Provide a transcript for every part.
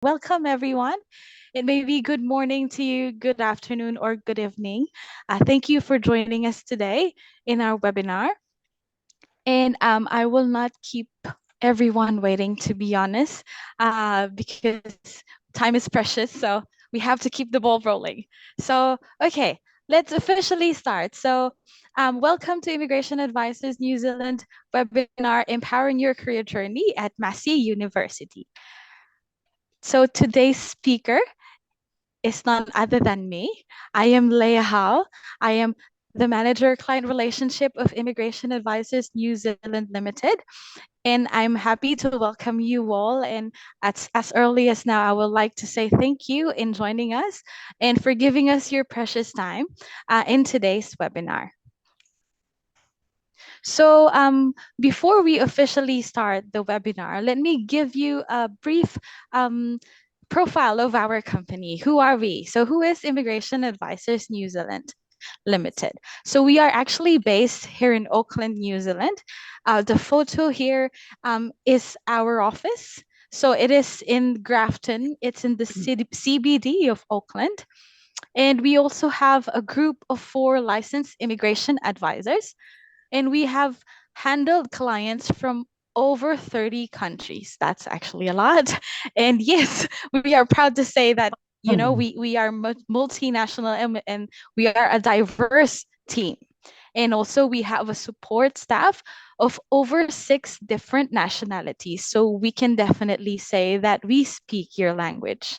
welcome everyone. It may be good morning to you, good afternoon, or good evening. Thank you for joining us today in our webinar. And I will not keep everyone waiting, to be honest, because time is precious. So we have to keep the ball rolling. So, okay, let's officially start. So, welcome to Immigration Advisors New Zealand webinar, Empowering Your Career Journey at Massey University. So, today's speaker is none other than me. I am Leah Howe. I am the Manager Client Relationship of Immigration Advisors New Zealand Limited. And I'm happy to welcome you all. And as early as now, I would like to say thank you in joining us and for giving us your precious time in today's webinar. So before we officially start the webinar, let me give you a brief profile of our company. Who are we? So who is Immigration Advisors New Zealand Limited? So we are actually based here in Auckland, New Zealand. The photo here is our office. So it is in Grafton. It's in the CBD of Auckland. And we also have a group of 4 licensed immigration advisors, and we have handled clients from over 30 countries. That's actually a lot. And yes, we are proud to say that, we are multinational, and we are a diverse team. And also we have a support staff of over 6 different nationalities. So we can definitely say that we speak your language.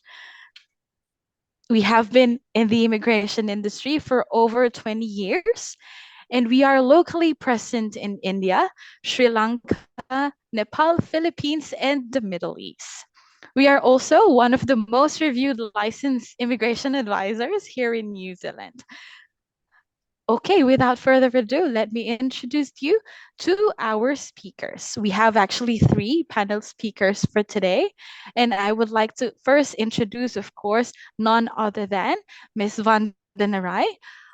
We have been in the immigration industry for over 20 years, and we are locally present in India, Sri Lanka, Nepal, Philippines, and the Middle East. We are also one of the most reviewed licensed immigration advisors here in New Zealand. Okay, without further ado, let me introduce you to our speakers. We have actually 3 panel speakers for today, and I would like to first introduce, of course, none other than Ms. Vandana Rai,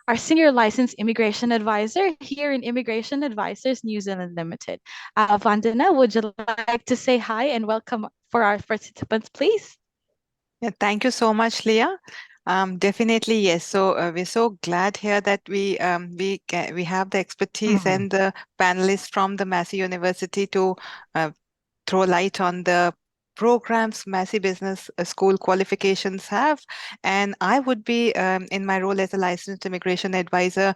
our Senior Licensed Immigration Advisor here in Immigration Advisors New Zealand Limited. Vandana, would you like to say hi and welcome for our participants, please? Yeah, thank you so much, Leah. Definitely, yes. So we're so glad here that we have the expertise and the panelists from the Massey University to throw light on the programs Massey Business School qualifications have. And I would be in my role as a licensed immigration advisor.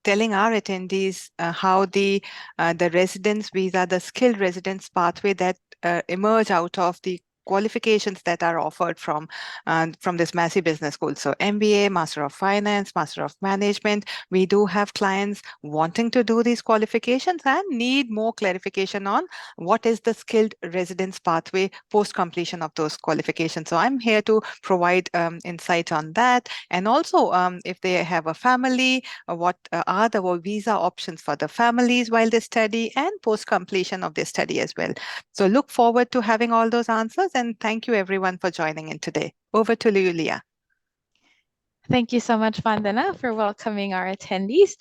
Telling our attendees how the residence visa, the skilled residence pathway that emerge out of the qualifications that are offered from this Massey Business School. So MBA, Master of Finance, Master of Management. We do have clients wanting to do these qualifications and need more clarification on what is the skilled residence pathway post completion of those qualifications. So I'm here to provide insight on that. And also, if they have a family, what are the visa options for the families while they study and post completion of their study as well. So look forward to having all those answers, and thank you everyone for joining in today. Over to you, Leah. Thank you so much, Vandana, for welcoming our attendees.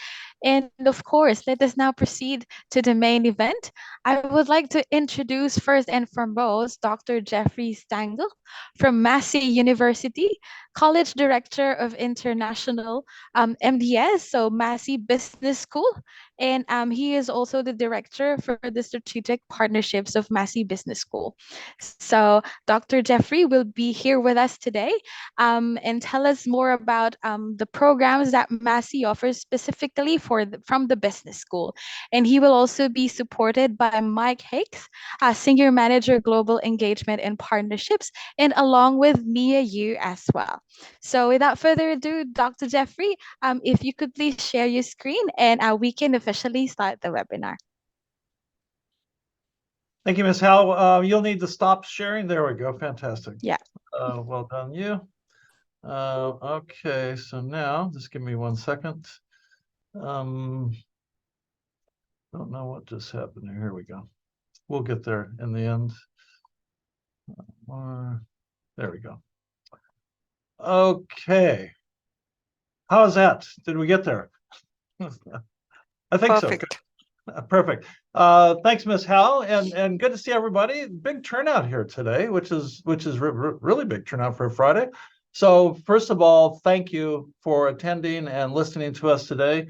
And of course, let us now proceed to the main event. I would like to introduce first and foremost Dr. Jeffrey Stangl from Massey University, College Director of International MDS, so Massey Business School. And he is also the Director for the Strategic Partnerships of Massey Business School. So Dr. Jeffrey will be here with us today and tell us more about the programs that Massey offers specifically from the business school. And he will also be supported by Mike Hicks, Senior Manager Global Engagement and Partnerships, and along with Mia Yu as well. So without further ado, Dr. Jeffrey, if you could please share your screen and we can officially start the webinar. Thank you, Ms. Howe. You'll need to stop sharing. There we go. Fantastic. Yeah. Well done, you. Okay, so now just give me 1 second. Don't know what just happened here. Here we go. We'll get there in the end. There we go. Okay. How's that? Did we get there? I think Perfect. Perfect. Thanks, Miss Hal, and good to see everybody. Big turnout here today, which is really big turnout for a Friday. So first of all, thank you for attending and listening to us today.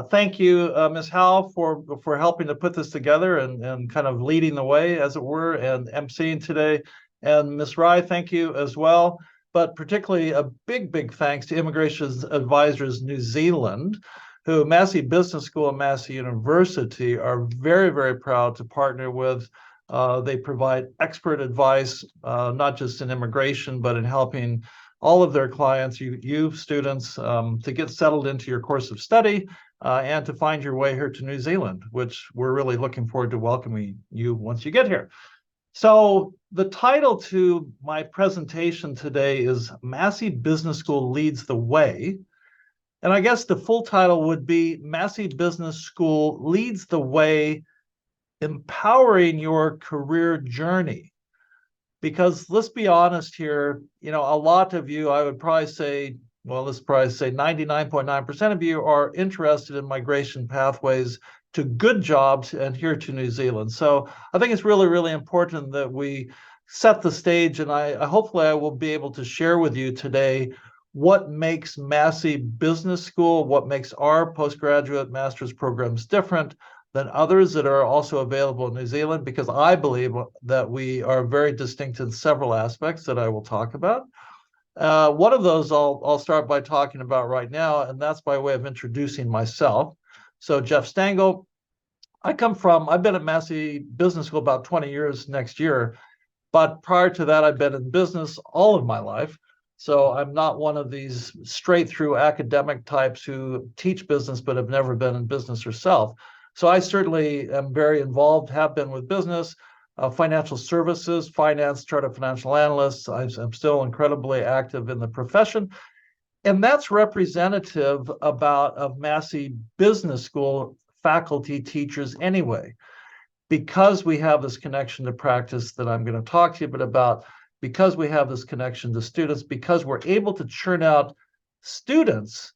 Thank you, Ms. Hal, for helping to put this together and kind of leading the way, as it were, and emceeing today. And Ms. Rai, thank you as well. But particularly a big thanks to Immigration Advisors New Zealand, who Massey Business School and Massey University are very proud to partner with. They provide expert advice, not just in immigration, but in helping all of their clients, you students, to get settled into your course of study and to find your way here to New Zealand, which we're really looking forward to welcoming you once you get here. So the title to my presentation today is Massey Business School Leads the Way. And I guess the full title would be Massey Business School Leads the Way, Empowering Your Career Journey. Because let's be honest here, a lot of you, I would probably say, well, let's probably say 99.9% of you are interested in migration pathways to good jobs and here to New Zealand. So I think it's really important that we set the stage, and hopefully I will be able to share with you today what makes Massey Business School, what makes our postgraduate master's programs different than others that are also available in New Zealand, because I believe that we are very distinct in several aspects that I will talk about. One of those I'll start by talking about right now, and that's by way of introducing myself. So Jeff Stengel, I've been at Massey Business School about 20 years next year, but prior to that, I've been in business all of my life. So I'm not one of these straight through academic types who teach business but have never been in business herself. So I certainly am very involved, have been with business, financial services, finance, chartered financial analysts. I'm still incredibly active in the profession. And that's representative of Massey Business School faculty teachers anyway, because we have this connection to practice that I'm going to talk to you a bit about, because we have this connection to students, because we're able to churn out students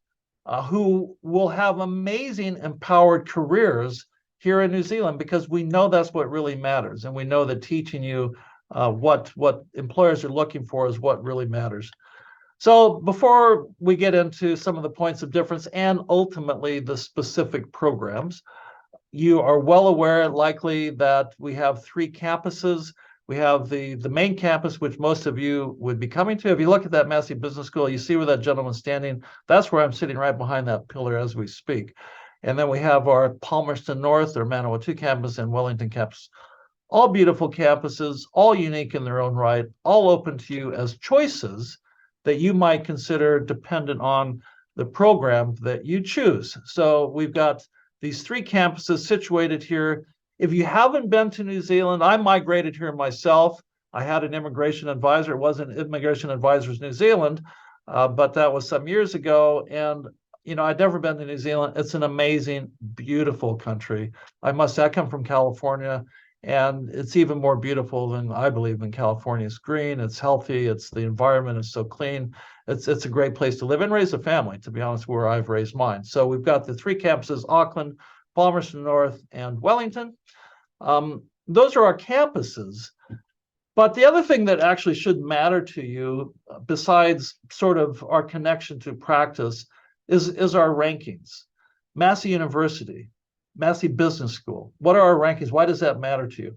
who will have amazing empowered careers here in New Zealand, because we know that's what really matters. And we know that teaching you what employers are looking for is what really matters. So before we get into some of the points of difference and ultimately the specific programs, you are well aware likely that we have 3 campuses. We have the main campus, which most of you would be coming to. If you look at that Massey Business School, you see where that gentleman's standing. That's where I'm sitting, right behind that pillar as we speak. And then we have our Palmerston North, or Manawatu campus, and Wellington campus. All beautiful campuses, all unique in their own right, all open to you as choices that you might consider dependent on the program that you choose. So we've got these 3 campuses situated here. If you haven't been to New Zealand, I migrated here myself. I had an immigration advisor. It wasn't Immigration Advisors New Zealand, but that was some years ago. And I'd never been to New Zealand. It's an amazing, beautiful country. I must say, I come from California, and it's even more beautiful than I believe in California. It's green, it's healthy, the environment is so clean. It's a great place to live and raise a family, to be honest, where I've raised mine. So we've got the 3 campuses, Auckland, Palmerston North, and Wellington. Those are our campuses. But the other thing that actually should matter to you, besides sort of our connection to practice, is our rankings. Massey University, Massey Business School. What are our rankings? Why does that matter to you?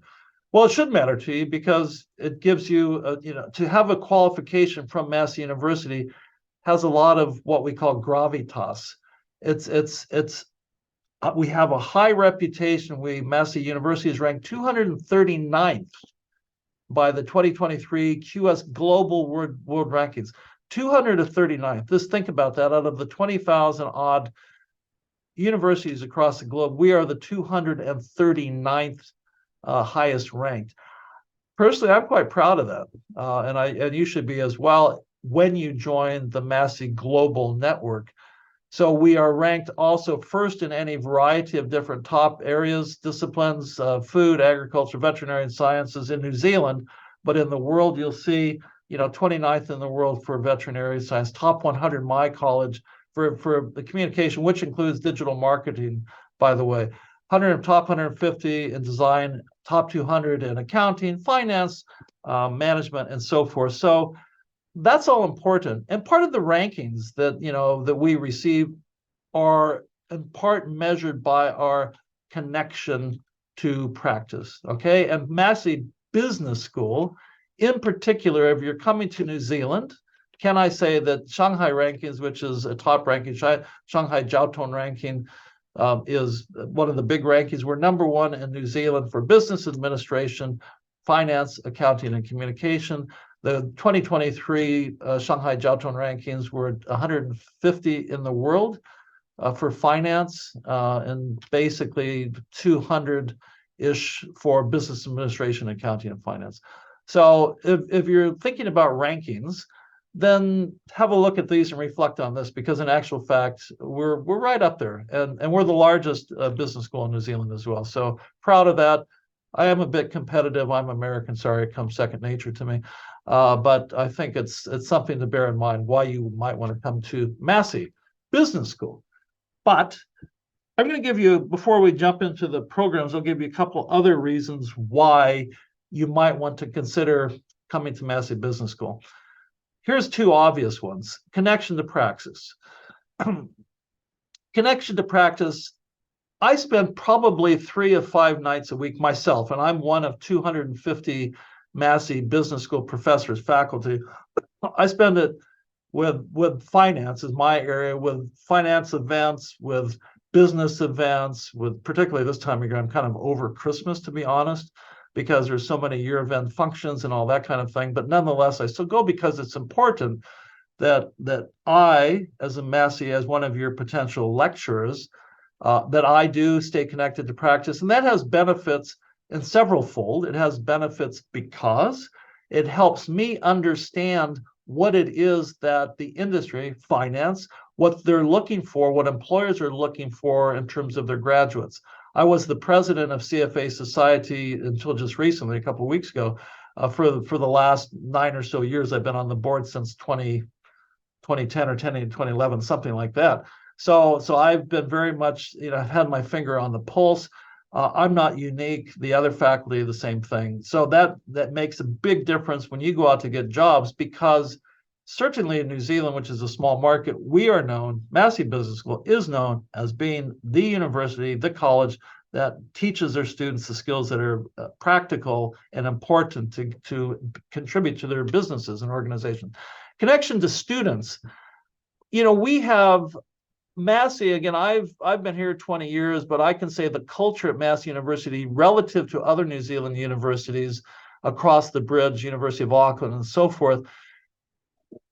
Well, it should matter to you because it gives you, to have a qualification from Massey University has a lot of what we call gravitas. We have a high reputation. Massey University is ranked 239th by the 2023 QS Global World Rankings. 239th. Just think about that. Out of the 20,000 odd universities across the globe, we are the 239th highest ranked. Personally, I'm quite proud of that, and you should be as well when you join the Massey Global Network. So we are ranked also first in any variety of different top areas, disciplines, food, agriculture, veterinary, and sciences in New Zealand, but in the world you'll see 29th in the world for veterinary science, top 100 my college for the communication, which includes digital marketing, by the way. top 150 in design, top 200 in accounting, finance, management, and so forth. So that's all important. And part of the rankings that we receive are in part measured by our connection to practice. Okay. And Massey Business School, in particular, if you're coming to New Zealand, can I say that Shanghai rankings, which is a top ranking, Shanghai Jiaotong ranking, is one of the big rankings. We're number one in New Zealand for business administration, finance, accounting, and communication. The 2023 Shanghai Jiaotong rankings were 150 in the world for finance and basically 200-ish for business administration, accounting, and finance. So if you're thinking about rankings, then have a look at these and reflect on this, because in actual fact, we're right up there, and we're the largest business school in New Zealand as well. So proud of that. I am a bit competitive. I'm American. Sorry, it comes second nature to me. But I think it's something to bear in mind why you might want to come to Massey Business School. But I'm going to give you, before we jump into the programs, I'll give you a couple other reasons why you might want to consider coming to Massey Business School. Here's two obvious ones. Connection to practice. Connection to practice. I spend probably 3 of 5 nights a week myself, and I'm one of 250 Massey Business School professors, faculty. I spend it with finance is my area, with finance events, with business events, with particularly this time of year, I'm kind of over Christmas, to be honest, because there's so many year-end functions and all that kind of thing. But nonetheless, I still go because it's important that I, as a Massey, as one of your potential lecturers, that I do stay connected to practice. And that has benefits in several fold. It has benefits because it helps me understand what it is that the industry, finance, what they're looking for, what employers are looking for in terms of their graduates. I was the president of CFA Society until just recently, a couple of weeks ago. For the last 9 or so years, I've been on the board since 2010 or 2011, something like that. So I've been very much, I've had my finger on the pulse. I'm not unique. The other faculty, the same thing. So that makes a big difference when you go out to get jobs, because certainly in New Zealand, which is a small market, we are known, Massey Business School is known as being the university, the college that teaches their students the skills that are practical and important to contribute to their businesses and organizations. Connection to students. We have Massey, again, I've been here 20 years, but I can say the culture at Massey University relative to other New Zealand universities across the bridge, University of Auckland and so forth,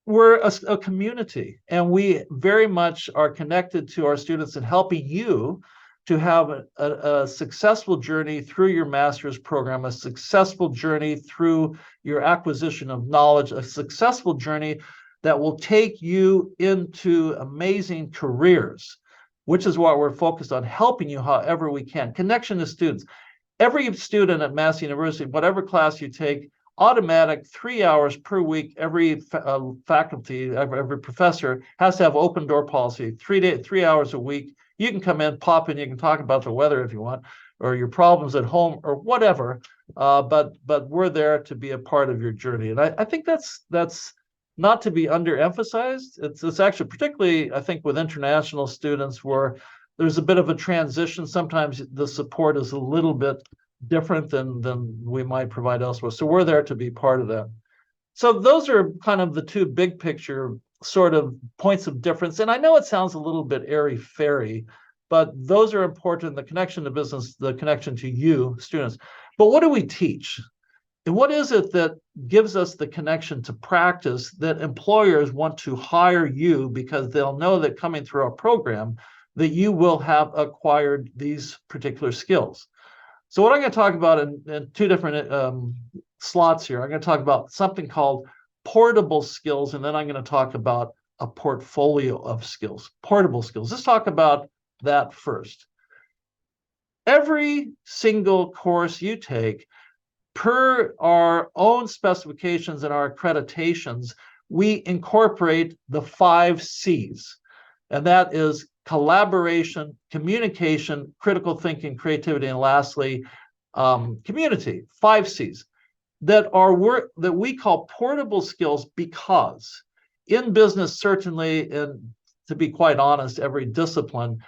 we're a community, and we very much are connected to our students and helping you to have a successful journey through your master's program, a successful journey through your acquisition of knowledge, a successful journey that will take you into amazing careers, which is what we're focused on, helping you however we can. Connection to students. Every student at Massey University, whatever class you take, automatic 3 hours per week, every faculty, every professor has to have open door policy, 3 hours a week. You can come in, pop in, you can talk about the weather if you want, or your problems at home or whatever, but we're there to be a part of your journey. And I think that's not to be underemphasized. It's actually, particularly, I think, with international students, where there's a bit of a transition. Sometimes the support is a little bit different than we might provide elsewhere. So we're there to be part of that. So those are kind of the two big picture sort of points of difference. And I know it sounds a little bit airy-fairy, but those are important: the connection to business, the connection to you, students. But what do we teach? And what is it that gives us the connection to practice that employers want to hire you, because they'll know that coming through our program that you will have acquired these particular skills? So what I'm going to talk about in two different slots here, I'm going to talk about something called portable skills, and then I'm going to talk about a portfolio of skills, portable skills. Let's talk about that first. Every single course you take, per our own specifications and our accreditations, we incorporate the 5 C's, and that is collaboration, communication, critical thinking, creativity, and lastly, community, 5 C's that we call portable skills, because in business, certainly, and to be quite honest, every discipline,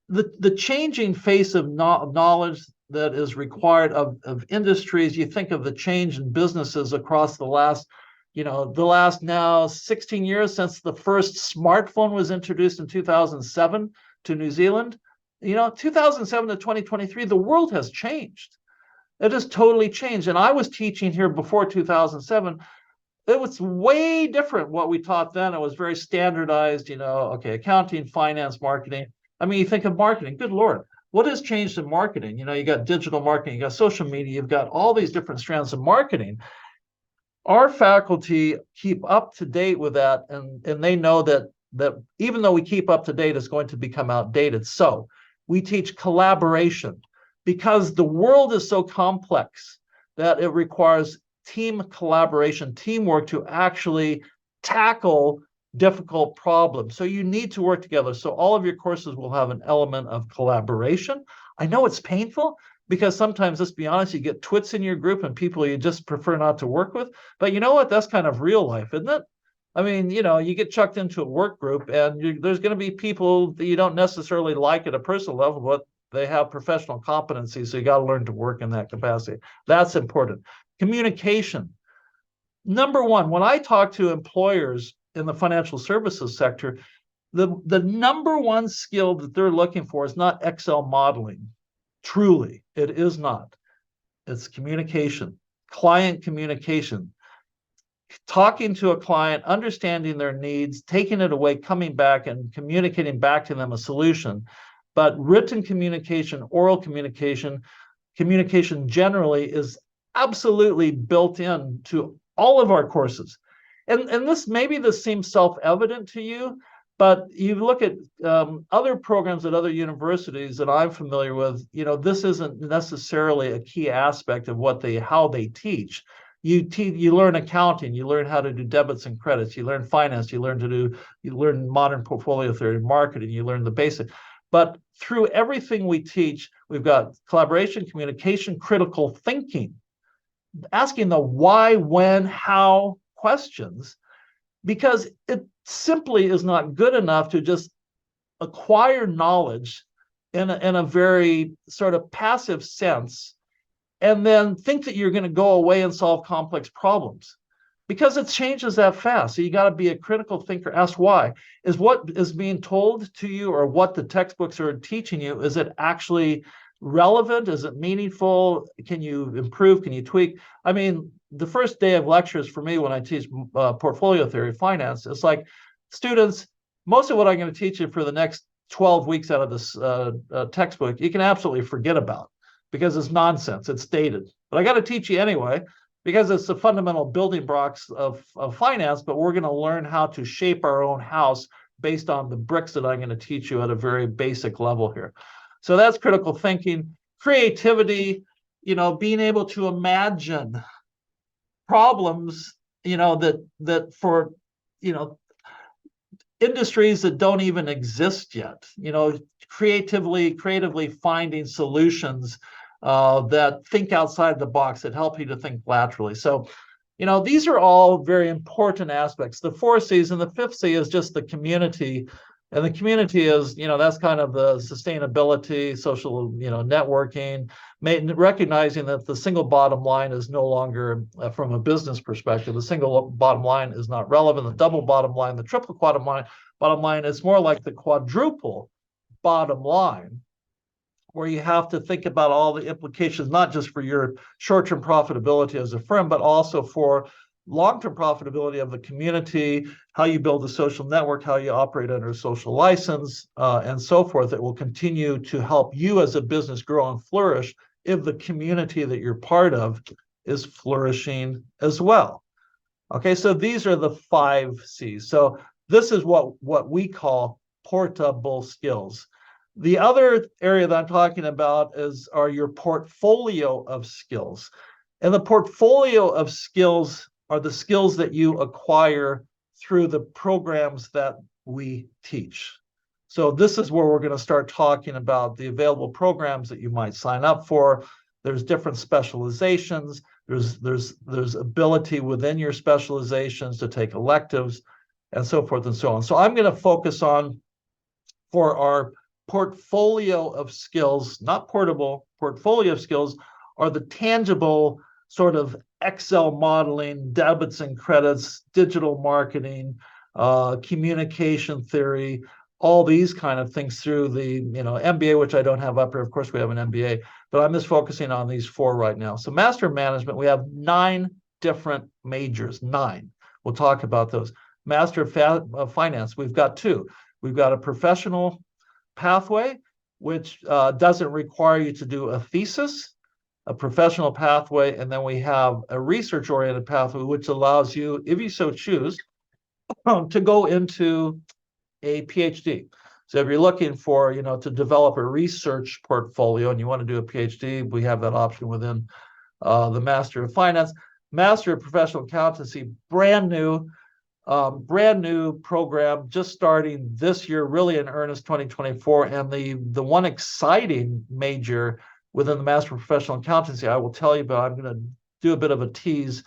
the changing face of knowledge that is required of industries. You think of the change in businesses across the last now 16 years since the first smartphone was introduced in 2007 to New Zealand. 2007 to 2023, the world has changed. It has totally changed. And I was teaching here before 2007. It was way different what we taught then. It was very standardized, okay, accounting, finance, marketing. I mean, you think of marketing, good Lord, what has changed in marketing? You got digital marketing, you got social media, you've got all these different strands of marketing. Our faculty keep up to date with that, and they know that even though we keep up to date, it's going to become outdated. So we teach collaboration, because the world is so complex that it requires team collaboration, teamwork to actually tackle difficult problems. So you need to work together. So all of your courses will have an element of collaboration. I know it's painful, because sometimes, let's be honest, you get twits in your group and people you just prefer not to work with. But you know what? That's kind of real life, isn't it? I mean, you get chucked into a work group, and there's going to be people that you don't necessarily like at a personal level, but they have professional competency. So you got to learn to work in that capacity. That's important. Communication. Number one, when I talk to employers in the financial services sector, the number one skill that they're looking for is not Excel modeling. Truly, it is not. It's communication, client communication, talking to a client, understanding their needs, taking it away, coming back and communicating back to them a solution. But written communication, oral communication, communication generally is absolutely built into all of our courses. And this seems self-evident to you, but you look at other programs at other universities that I'm familiar with, this isn't necessarily a key aspect of how they teach. You learn accounting, you learn how to do debits and credits, you learn finance, you learn modern portfolio theory, marketing, you learn the basic. But through everything we teach, we've got collaboration, communication, critical thinking, asking the why, when, how questions, because it simply is not good enough to just acquire knowledge in a very sort of passive sense and then think that you're going to go away and solve complex problems, because it changes that fast. So you got to be a critical thinker. Ask why. Is what is being told to you or what the textbooks are teaching you, is it actually relevant? Is it meaningful? Can you improve? Can you tweak? I mean, the first day of lectures for me when I teach portfolio theory, finance, it's like, students, most of what I'm going to teach you for the next 12 weeks out of this textbook, you can absolutely forget about, because it's nonsense. It's dated. But I got to teach you anyway, because it's the fundamental building blocks of finance, but we're going to learn how to shape our own house based on the bricks that I'm going to teach you at a very basic level here. So that's critical thinking. Creativity, being able to imagine problems, that for, industries that don't even exist yet, creatively finding solutions that think outside the box, that help you to think laterally. So, these are all very important aspects. The 4 C's, and the 5th C is just the community. And the community is, that's kind of the sustainability, social, networking, recognizing that the single bottom line is no longer, from a business perspective, the single bottom line is not relevant. The double bottom line, the triple bottom line is more like the quadruple bottom line, where you have to think about all the implications, not just for your short-term profitability as a firm, but also for long-term profitability of the community, how you build a social network, how you operate under a social license, and so forth, that will continue to help you as a business grow and flourish if the community that you're part of is flourishing as well. Okay, so these are the 5 C's. So this is what we call portable skills. The other area that I'm talking about are your portfolio of skills. And the portfolio of skills are the skills that you acquire through the programs that we teach. So this is where we're going to start talking about the available programs that you might sign up for. There's different specializations. There's ability within your specializations to take electives and so forth and so on. So I'm going to focus on, for our portfolio of skills, not portable, portfolio of skills, are the tangible sort of Excel modeling, debits and credits, digital marketing, communication theory, all these kind of things through the MBA, which I don't have up here. Of course, we have an MBA, but I'm just focusing on these 4 right now. So Master of Management, we have 9 different majors, 9. We'll talk about those. Master of Finance, we've got 2. We've got a professional pathway, which doesn't require you to do a thesis, a professional pathway, and then we have a research-oriented pathway, which allows you, if you so choose, to go into a PhD. So if you're looking for, to develop a research portfolio and you want to do a PhD, we have that option within the Master of Finance. Master of Professional Accountancy, brand new program, just starting this year, really in earnest, 2024. And the one exciting major within the Master of Professional Accountancy, I will tell you about. I'm going to do a bit of a tease.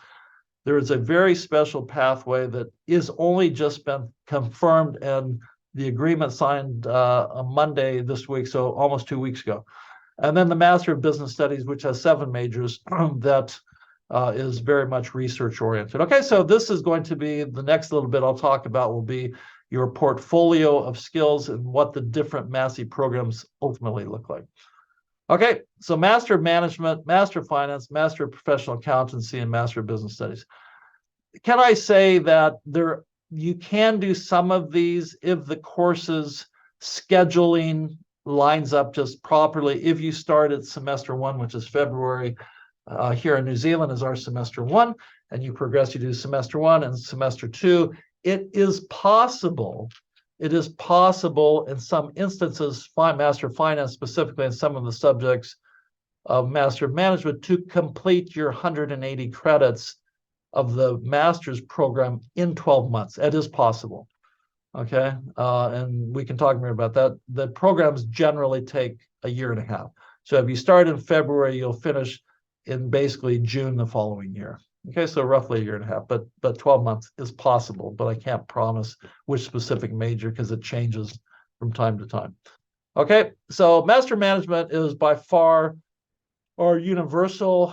There is a very special pathway that is only just been confirmed, and the agreement signed on Monday this week, so almost 2 weeks ago. And then the Master of Business Studies, which has 7 majors, that is very much research oriented. Okay, so this is going to be the next little bit I'll talk about, will be your portfolio of skills and what the different Massey programs ultimately look like. Okay, so Master of Management, Master of Finance, Master of Professional Accountancy, and Master of Business Studies. Can I say that you can do some of these if the course's scheduling lines up just properly? If you start at semester 1, which is February, here in New Zealand is our semester 1, and you progress, you do semester 1 and semester 2. It is possible in some instances, Master of Finance specifically, in some of the subjects of Master of Management, to complete your 180 credits of the master's program in 12 months. It is possible. Okay, and we can talk more about that. The programs generally take a year and a half. So if you start in February, you'll finish in basically June the following year. Okay, so roughly a year and a half, but 12 months is possible, but I can't promise which specific major because it changes from time to time. Okay, so Master Management is by far our universal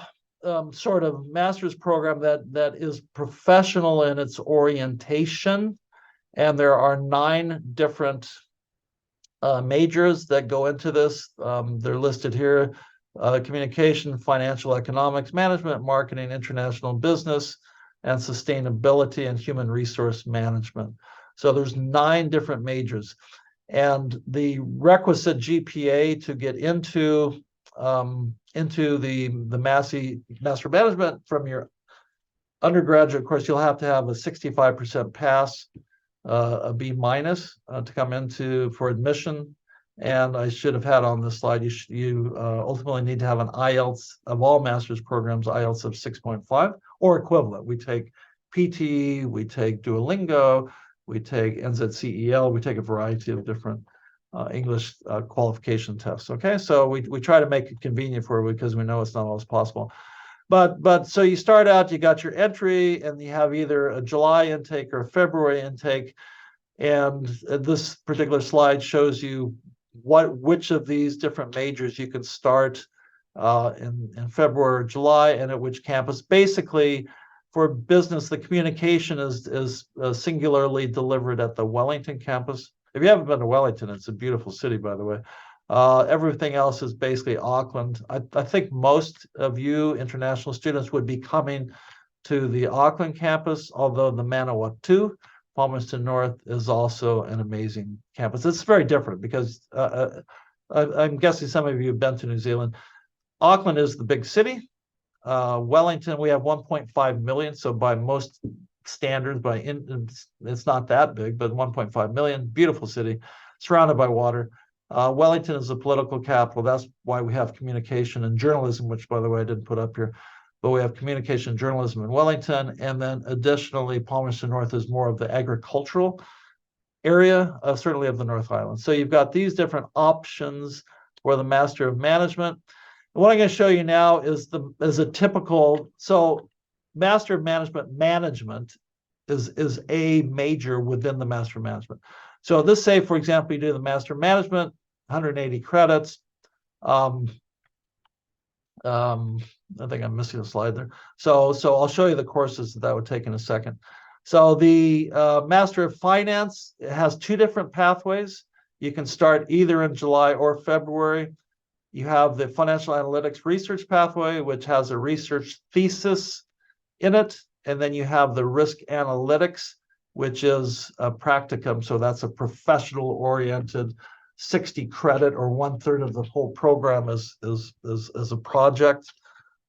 sort of master's program that is professional in its orientation, and there are 9 different majors that go into this. They're listed here. Communication, financial economics, management, marketing, international business, and sustainability and human resource management. So there's 9 different majors. And the requisite GPA to get into the Massey Master of Management from your undergraduate course, you'll have to have a 65% pass, a B minus to come into for admission. And I should have had on this slide, you ultimately need to have an IELTS of all master's programs, IELTS of 6.5 or equivalent. We take PT, we take Duolingo, we take NZCEL, we take a variety of different English qualification tests. Okay, so we try to make it convenient for you because we know it's not always possible. But so you start out, you got your entry, and you have either a July intake or a February intake. And this particular slide shows you which of these different majors you can start in February or July, and at which campus. Basically, for business, the communication is singularly delivered at the Wellington campus. If you haven't been to Wellington, it's a beautiful city, by the way. Everything else is basically Auckland. I think most of you international students would be coming to the Auckland campus, although the Manawatu, Palmerston North, is also an amazing campus. It's very different because I'm guessing some of you have been to New Zealand. Auckland is the big city. Wellington, we have 1.5 million, so by most standards, it's not that big, but 1.5 million, beautiful city, surrounded by water. Wellington is the political capital. That's why we have communication and journalism, which, by the way, I didn't put up here. But we have communication and journalism in Wellington. And then additionally, Palmerston North is more of the agricultural area, certainly of the North Island. So you've got these different options for the Master of Management. And what I'm going to show you now is a typical, so Master of Management is a major within the Master of Management. So this, say, for example, you do the Master of Management, 180 credits. I think I'm missing a slide there. So I'll show you the courses that would take in a second. So the Master of Finance has two different pathways. You can start either in July or February. You have the Financial Analytics Research pathway, which has a research thesis in it. And then you have the Risk Analytics, which is a practicum. So that's a professional-oriented 60 credit, or 1/3 of the whole program is a project.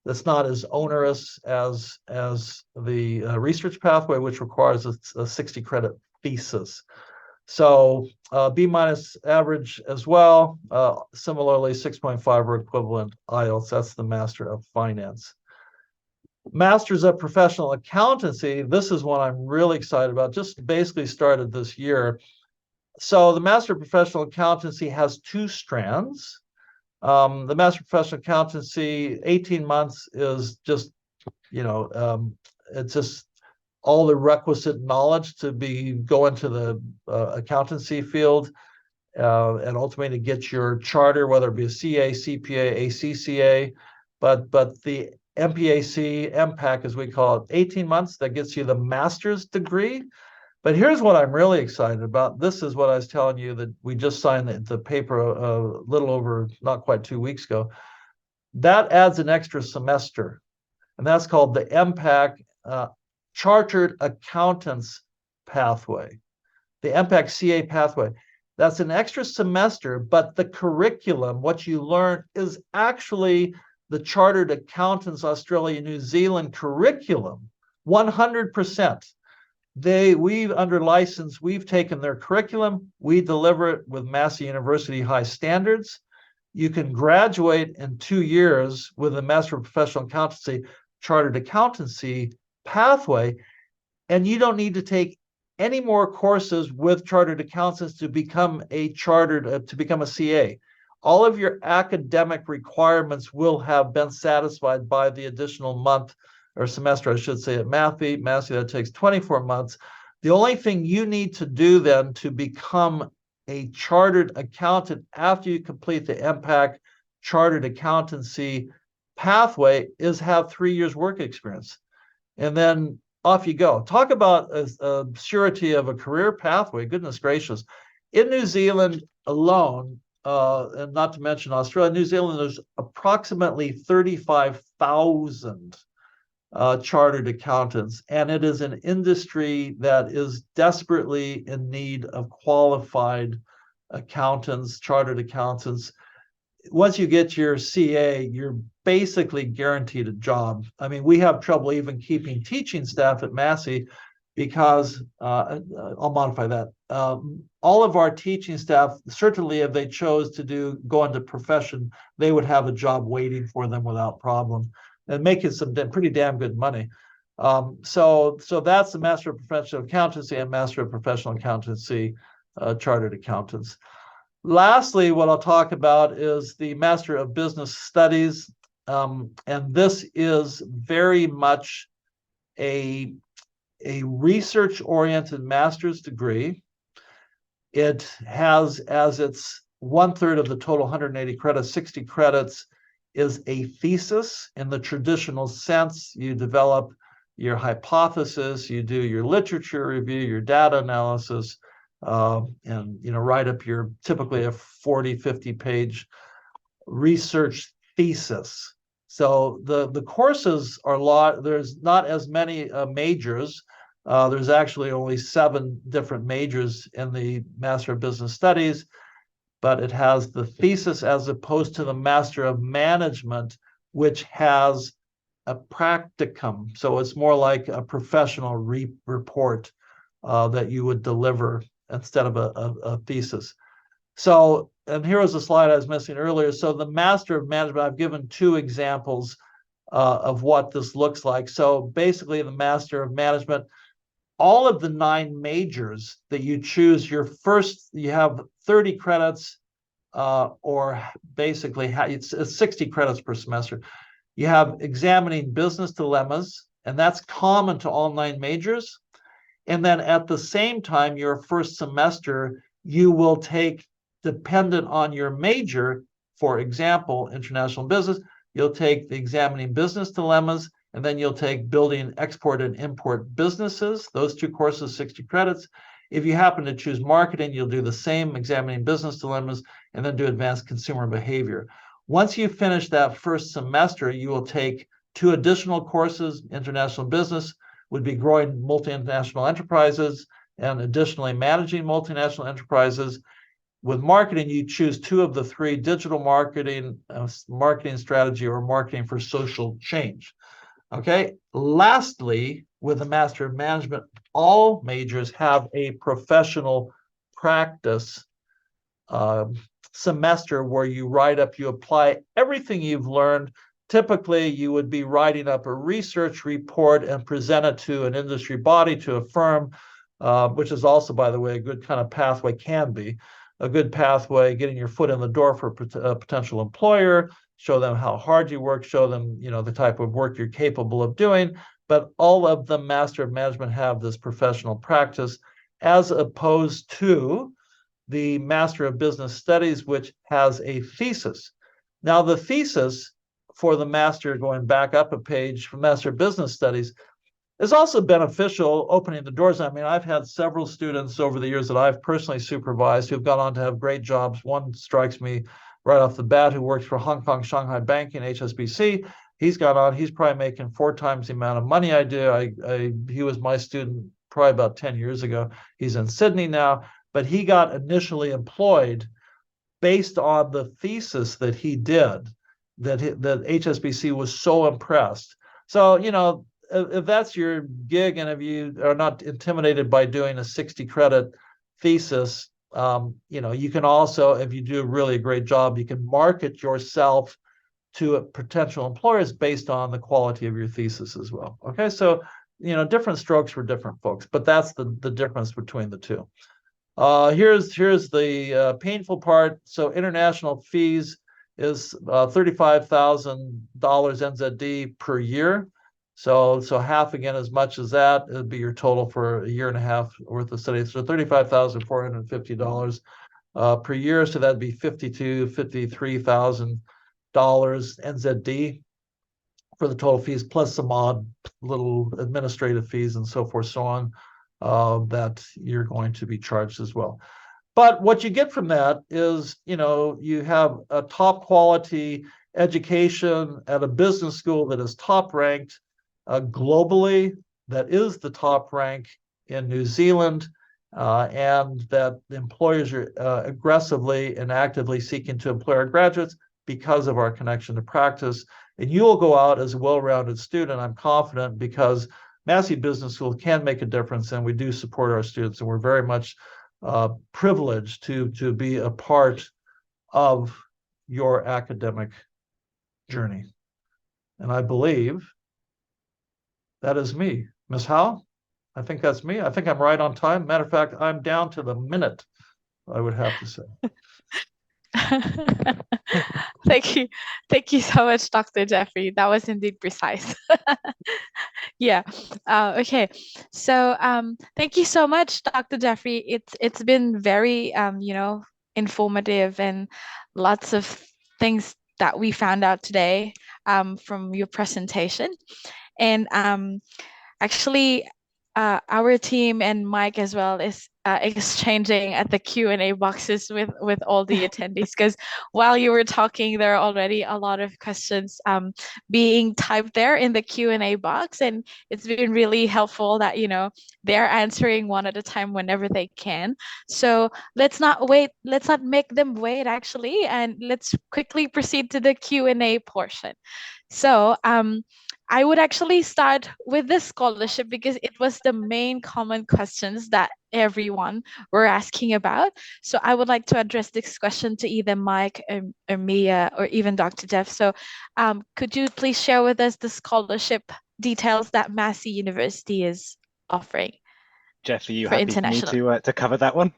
That's not as onerous as the research pathway, which requires a 60 credit thesis. So B- average as well. Similarly, 6.5 or equivalent IELTS. That's the Master of Finance. Masters of Professional Accountancy. This is one I'm really excited about. Just basically started this year. So the Master of Professional Accountancy has two strands. The Master of Professional Accountancy, 18 months is just, it's just all the requisite knowledge to go into the accountancy field and ultimately get your charter, whether it be a CA, CPA, ACCA. But the MPAC, MPAC as we call it, 18 months, that gets you the master's degree. But here's what I'm really excited about. This is what I was telling you, that we just signed the paper a little over, not quite 2 weeks ago. That adds an extra semester, and that's called the MPAC Chartered Accountants Pathway, the MPAC CA pathway. That's an extra semester, but the curriculum, what you learn, is actually the Chartered Accountants Australia, New Zealand curriculum, 100%. We under license, we've taken their curriculum, we deliver it with Massey University high standards. You can graduate in 2 years with a Master of Professional Accountancy, Chartered Accountancy pathway, and you don't need to take any more courses with Chartered Accountants to become a CA. All of your academic requirements will have been satisfied by the additional month or semester, I should say, at Massey. That takes 24 months. The only thing you need to do then to become a chartered accountant after you complete the MPAC Chartered Accountancy pathway is have 3 years work experience. And then off you go. Talk about a surety of a career pathway. Goodness gracious. In New Zealand alone, and not to mention Australia, New Zealand, there's approximately 35,000 chartered accountants, and it is an industry that is desperately in need of qualified accountants, chartered accountants. Once you get your CA, you're basically guaranteed a job. I mean, we have trouble even keeping teaching staff at Massey because, I'll modify that. All of our teaching staff, certainly if they chose to go into profession, they would have a job waiting for them without problem and making some pretty damn good money. So that's the Master of Professional Accountancy and Master of Professional Accountancy Chartered Accountants. Lastly, what I'll talk about is the Master of Business Studies. And this is very much a research-oriented master's degree. It has as its 1/3 of the total 180 credits, 60 credits, is a thesis in the traditional sense. You develop your hypothesis, you do your literature review, your data analysis, and write up your typically a 40, 50-page research thesis. So the courses are a lot. There's not as many majors. There's actually only 7 different majors in the Master of Business Studies, but it has the thesis as opposed to the Master of Management, which has a practicum. So it's more like a professional report that you would deliver instead of a thesis. So, and here was a slide I was missing earlier. So the Master of Management, I've given 2 examples of what this looks like. So basically the Master of Management, all of the 9 majors that you choose, you have 30 credits, or basically it's 60 credits per semester. You have examining business dilemmas, and that's common to all 9 majors. And then at the same time, your first semester, you will take, dependent on your major, for example, international business, you'll take the examining business dilemmas, and then you'll take building export and import businesses. Those 2 courses, 60 credits. If you happen to choose marketing, you'll do the same, examining business dilemmas, and then do advanced consumer behavior. Once you finish that first semester, you will take 2 additional courses. International business would be growing multinational enterprises, and additionally managing multinational enterprises. With marketing, you choose 2 of the 3: digital marketing, marketing strategy, or marketing for social change. Okay. Lastly, with the Master of Management, all majors have a professional practice semester where you apply everything you've learned. Typically, you would be writing up a research report and present it to an industry body, to a firm, which is also, by the way, a good kind of pathway, can be a good pathway, getting your foot in the door for a potential employer, show them how hard you work, show them, the type of work you're capable of doing. But all of the Master of Management have this professional practice, as opposed to the Master of Business Studies, which has a thesis. Now, the thesis for the master, going back up a page, for Master of Business Studies, is also beneficial, opening the doors. I mean, I've had several students over the years that I've personally supervised who've gone on to have great jobs. One strikes me right off the bat, who works for Hong Kong Shanghai Banking, HSBC. He's probably making 4 times the amount of money I do. He was my student probably about 10 years ago. He's in Sydney now, but he got initially employed based on the thesis that he did, that HSBC was so impressed. So, if that's your gig, and if you are not intimidated by doing a 60 credit thesis, you can also, if you do really a great job, you can market yourself to potential employers based on the quality of your thesis as well. Okay, so different strokes for different folks, but that's the difference between the two. Here's the painful part. So international fees is $35,000 NZD per year. So half, again, as much as that, it'd be your total for a year and a half worth of study. So $35,450 per year. So that'd be $53,000 NZD for the total fees, plus some odd little administrative fees and so forth, so on, that you're going to be charged as well. But what you get from that is, you have a top quality education at a business school that is top ranked globally, that is the top rank in New Zealand, and that employers are aggressively and actively seeking to employ our graduates because of our connection to practice. And you will go out as a well-rounded student, I'm confident, because Massey Business School can make a difference, and we do support our students, and we're very much privileged to be a part of your academic journey. And I believe that is me. Ms. Howe, I think that's me. I think I'm right on time. Matter of fact, I'm down to the minute, I would have to say. Thank you. Thank you so much, Dr. Jeffrey. That was indeed precise. Yeah. Okay. So thank you so much, Dr. Jeffrey. It's been very informative, and lots of things that we found out today from your presentation. And actually, our team and Mike as well is exchanging at the Q&A boxes with all the attendees, because while you were talking, there are already a lot of questions being typed there in the Q&A box, and it's been really helpful that they're answering one at a time whenever they can. So let's not make them wait, actually, and let's quickly proceed to the Q&A portion. So I would actually start with the scholarship, because it was the main common questions that everyone were asking about. So I would like to address this question to either Mike or Mia, or even Dr. Jeff. So could you please share with us the scholarship details that Massey University is offering? Jeff, are you for happy for me international? to cover that one?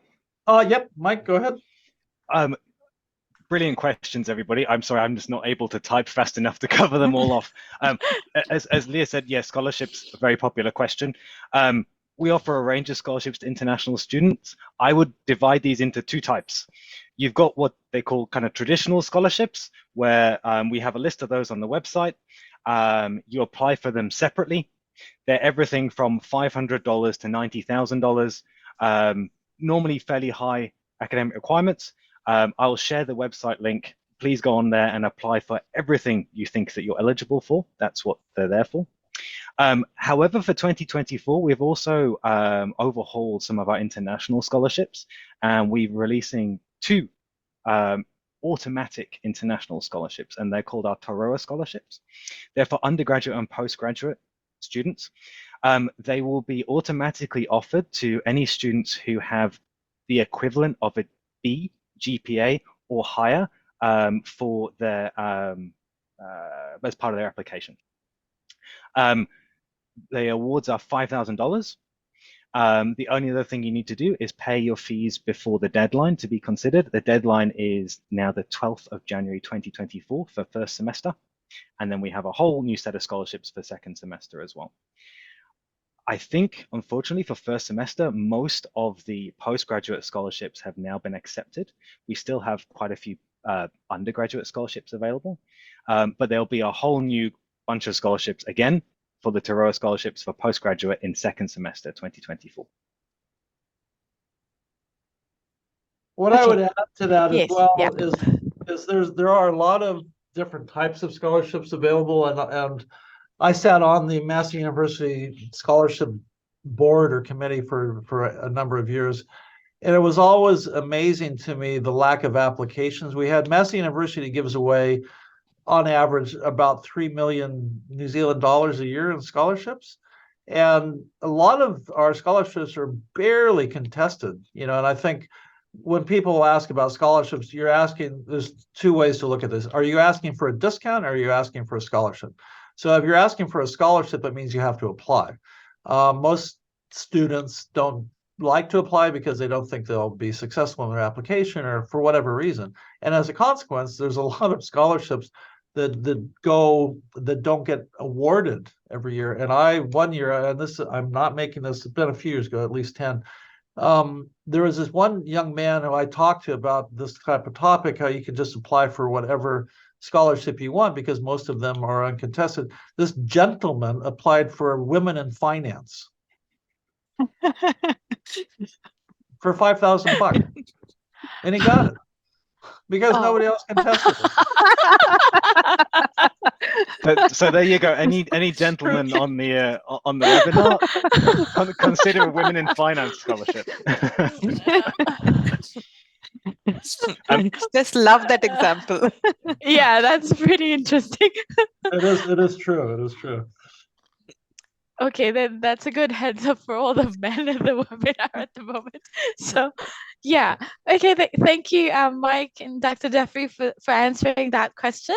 Yep, Mike, go ahead. Brilliant questions, everybody. I'm sorry, I'm just not able to type fast enough to cover them all off. As Leah said, yes, scholarships, a very popular question. We offer a range of scholarships to international students. I would divide these into two types. You've got what they call kind of traditional scholarships, where we have a list of those on the website. You apply for them separately. They're everything from $500 to $90,000, normally fairly high academic requirements. I'll share the website link. Please go on there and apply for everything you think that you're eligible for. That's what they're there for. However, for 2024, we've also overhauled some of our international scholarships, and we're releasing two automatic international scholarships, and they're called our Toroa scholarships. They're for undergraduate and postgraduate students. They will be automatically offered to any students who have the equivalent of a B GPA or higher for their as part of their application. The awards are $5,000. The only other thing you need to do is pay your fees before the deadline to be considered. The deadline is now the 12th of January 2024 for first semester. And then we have a whole new set of scholarships for second semester as well. I think, unfortunately, for first semester, most of the postgraduate scholarships have now been accepted. We still have quite a few undergraduate scholarships available, but there'll be a whole new bunch of scholarships again for the Toroa scholarships for postgraduate in second semester 2024. What I would add to that as well is there are a lot of different types of scholarships available, and I sat on the Massey University Scholarship Board or Committee for a number of years, and it was always amazing to me the lack of applications we had. Massey University gives away, on average, about 3 million New Zealand dollars a year in scholarships, and a lot of our scholarships are barely contested. And I think when people ask about scholarships, you're asking, there's two ways to look at this. Are you asking for a discount, or are you asking for a scholarship? So if you're asking for a scholarship, that means you have to apply. Most students don't like to apply because they don't think they'll be successful in their application or for whatever reason. And as a consequence, there's a lot of scholarships that don't get awarded every year. And one year, and this, I'm not making this, it's been a few years ago, at least 10. There was this one young man who I talked to about this type of topic, how you can just apply for whatever scholarship you want because most of them are uncontested. This gentleman applied for women in finance for $5,000, and he got it because nobody else contested it. So there you go. Any gentlemen on the webinar, consider a women in finance scholarship. Just love that example. Yeah, that's pretty interesting. It is true. It is true. Okay, then that's a good heads up for all the men in the webinar at the moment. So, yeah. Okay, thank you, Mike and Dr. Jeffrey, for answering that question.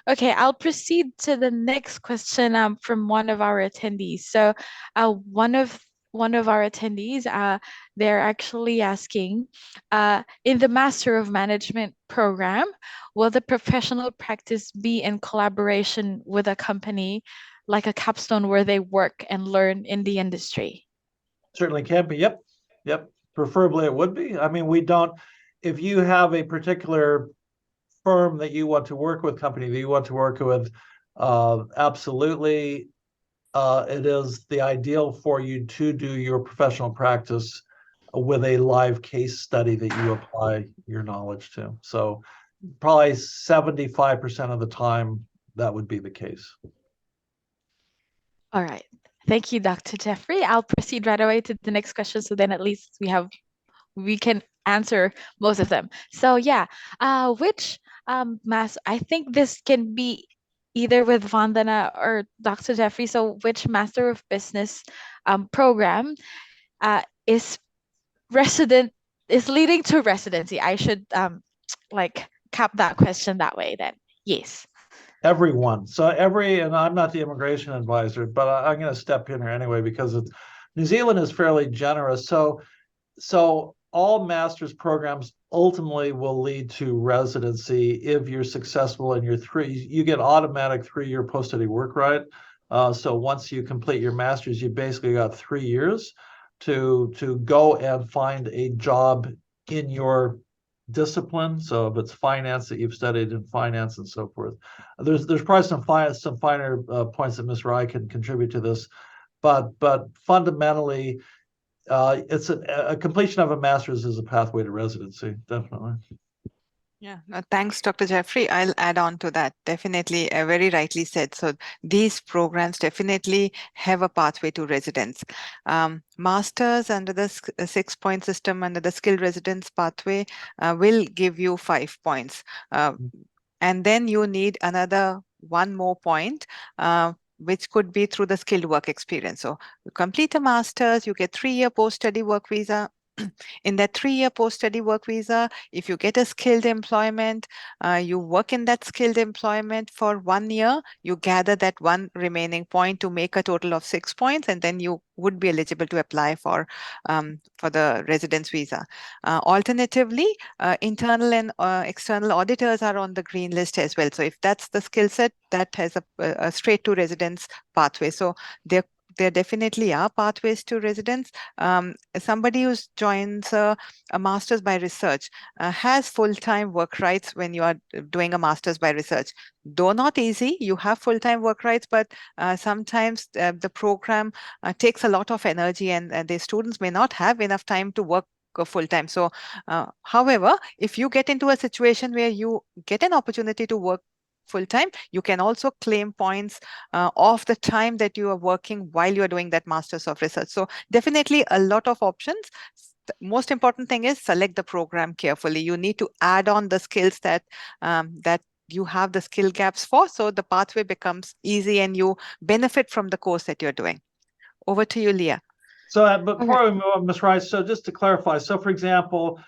Okay, I'll proceed to the next question from one of our attendees. So, one of our attendees, they're actually asking, in the Master of Management program, will the professional practice be in collaboration with a company like a capstone where they work and learn in the industry? Certainly can be. Yep. Preferably it would be. I mean, if you have a particular firm that you want to work with, company that you want to work with, absolutely, it is the ideal for you to do your professional practice with a live case study that you apply your knowledge to. So probably 75% of the time that would be the case. All right. Thank you, Dr. Jeffrey. I'll proceed right away to the next question, so then at least we can answer most of them. So yeah, which I think this can be either with Vandana or Dr. Jeffrey. So which Master of Business program is leading to residency? I should like cap that question that way then. Yes. Everyone. And I'm not the immigration advisor, but I'm going to step in here anyway because New Zealand is fairly generous. So all master's programs ultimately will lead to residency if you're successful in your you get automatic 3-year post-study work right. So once you complete your master's, you basically got 3 years to go and find a job in your discipline. So if it's finance that you've studied in finance and so forth, there's probably some finer points that Ms. Rai can contribute to this, but fundamentally, it's a completion of a master's is a pathway to residency, definitely. Yeah, no, thanks, Dr. Jeffrey. I'll add on to that. Definitely, very rightly said. So these programs definitely have a pathway to residence. Masters under the 6-point system, under the skilled residence pathway, will give you 5 points. And then you need another 1 more point, which could be through the skilled work experience. So you complete a master's, you get 3-year post-study work visa. In that 3-year post-study work visa, if you get a skilled employment, you work in that skilled employment for 1 year, you gather that 1 remaining point to make a total of 6 points, and then you would be eligible to apply for the residence visa. Alternatively, internal and external auditors are on the green list as well. So if that's the skill set, that has a straight to residence pathway. So there definitely are pathways to residence. Somebody who joins a master's by research has full-time work rights when you are doing a master's by research. Though not easy, you have full-time work rights, but sometimes the program takes a lot of energy, and the students may not have enough time to work full-time. So, however, if you get into a situation where you get an opportunity to work full-time, you can also claim points of the time that you are working while you are doing that Masters of Research. So definitely a lot of options. The most important thing is select the program carefully. You need to add on the skills that you have the skill gaps for, so the pathway becomes easy and you benefit from the course that you're doing. Over to you, Leah. So, but before we move on, Ms. Rice, so just to clarify, so for example,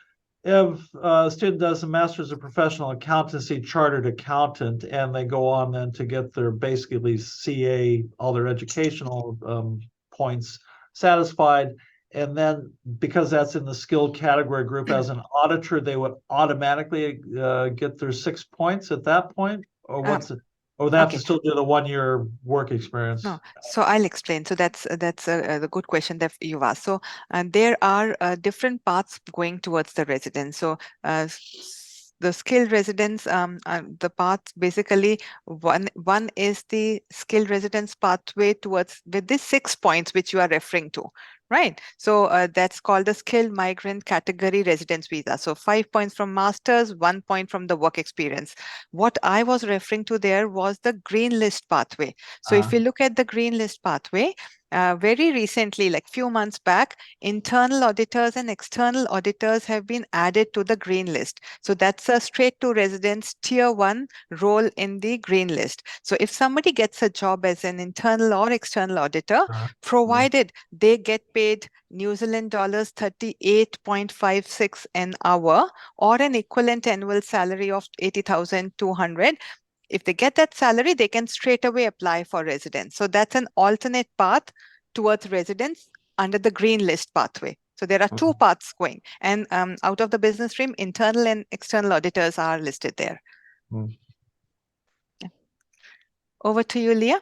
if a student does a master's of professional accountancy, chartered accountant, and they go on then to get their basically CA, all their educational points satisfied, and then because that's in the skilled category group as an auditor, they would automatically get their 6 points at that point, or what's it? Or they have to still do the 1-year work experience? No, so I'll explain. So that's a good question that you've asked. So there are different paths going towards the residence. So the skilled residence, the path basically one is the skilled residence pathway towards with these 6 points which you are referring to. Right. So that's called the skilled migrant category residence visa. So 5 points from masters, 1 point from the work experience. What I was referring to there was the green list pathway. So if you look at the green list pathway, very recently, like few months back, internal auditors and external auditors have been added to the green list. So that's a straight to residence tier 1 role in the green list. So if somebody gets a job as an internal or external auditor, provided they get paid New Zealand dollars 38.56 an hour or an equivalent annual salary of 80,200, if they get that salary, they can straight away apply for residence. So that's an alternate path towards residence under the green list pathway. So there are 2 paths going. And out of the business stream, internal and external auditors are listed there. Yeah. Over to you, Leah.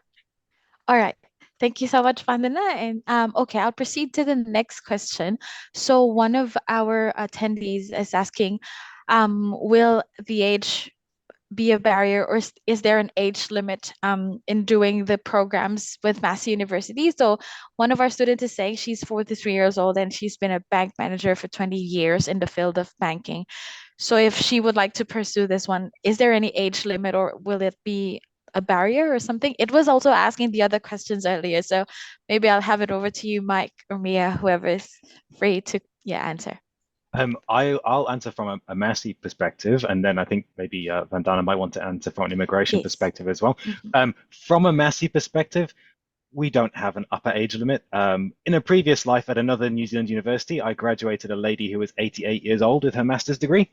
All right. Thank you so much, Vandana. And okay, I'll proceed to the next question. So one of our attendees is asking, will the age be a barrier, or is there an age limit in doing the programs with Massey University? So one of our students is saying she's 43 years old and she's been a bank manager for 20 years in the field of banking. So if she would like to pursue this one, is there any age limit, or will it be a barrier or something? It was also asking the other questions earlier, so maybe I'll have it over to you, Mike or Mia, whoever is free to answer. I'll answer from a Massey perspective, and then I think maybe Vandana might want to answer from an immigration perspective as well. From a Massey perspective, we don't have an upper age limit. In a previous life at another New Zealand university, I graduated a lady who was 88 years old with her master's degree.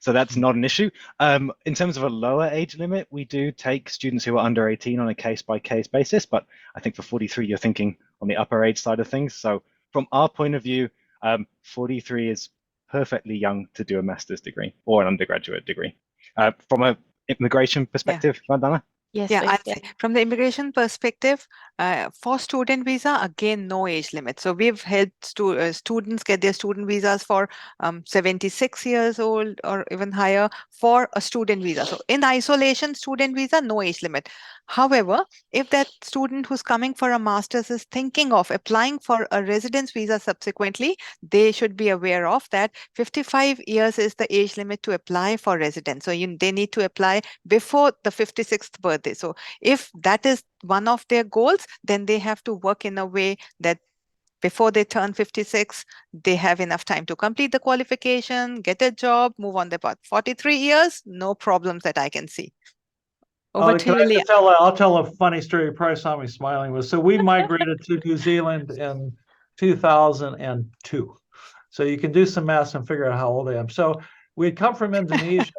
So that's not an issue. In terms of a lower age limit, we do take students who are under 18 on a case-by-case basis. But I think for 43, you're thinking on the upper age side of things. So from our point of view, 43 is perfectly young to do a master's degree or an undergraduate degree. From an immigration perspective, Vandana? Yes, Yeah, please. I'll say from the immigration perspective, for student visa, again, no age limit. So we've helped students get their student visas for 76 years old or even higher for a student visa. So in isolation, student visa, no age limit. However, if that student who's coming for a master's is thinking of applying for a residence visa subsequently, they should be aware of that 55 years is the age limit to apply for residence. So they need to apply before the 56th birthday. So if that is one of their goals, then they have to work in a way that before they turn 56, they have enough time to complete the qualification, get a job, move on their path. 43 years, no problems that I can see. Over to Can you, I Leah. just I'll tell a funny story. You probably saw me smiling. So we migrated to New Zealand in 2002. So you can do some math and figure out how old I am. So we'd come from Indonesia,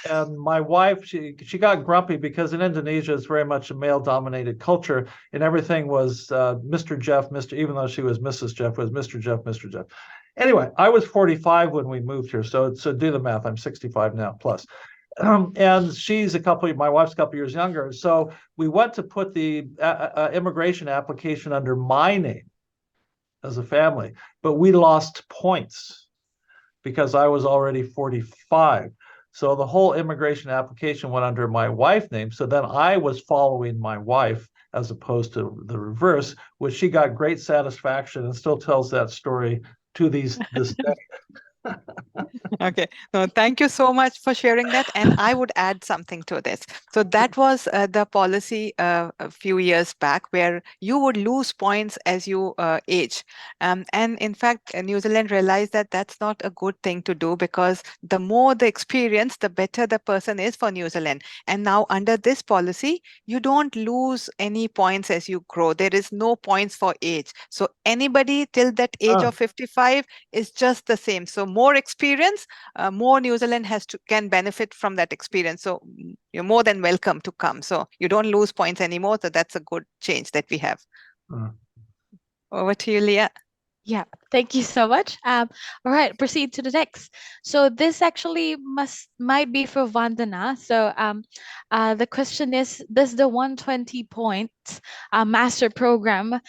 and my wife, she got grumpy because in Indonesia it's very much a male-dominated culture, and everything was Mr. Jeff, Mr. Even though she was Mrs. Jeff, was Mr. Jeff, Mr. Jeff. Anyway, I was 45 when we moved here, so do the math. I'm 65 now plus. And she's my wife's a couple years younger. So we went to put the immigration application under my name as a family, but we lost points because I was already 45. So the whole immigration application went under my wife's name. So then I was following my wife as opposed to the reverse, which she got great satisfaction and still tells that story to this day. Okay. No, thank you so much for sharing that. And I would add something to this. So that was the policy a few years back where you would lose points as you age. And in fact, New Zealand realized that that's not a good thing to do because the more the experience, the better the person is for New Zealand. And now under this policy, you don't lose any points as you grow. There is no points for age. So anybody till that age of 55 is just the same. So more experience, more New Zealand can benefit from that experience. So you're more than welcome to come. So you don't lose points anymore. So that's a good change that we have. Over to you, Leah. Yeah, thank you so much. All right, proceed to the next. So this actually might be for Vandana. So the question is, does the 120 points master program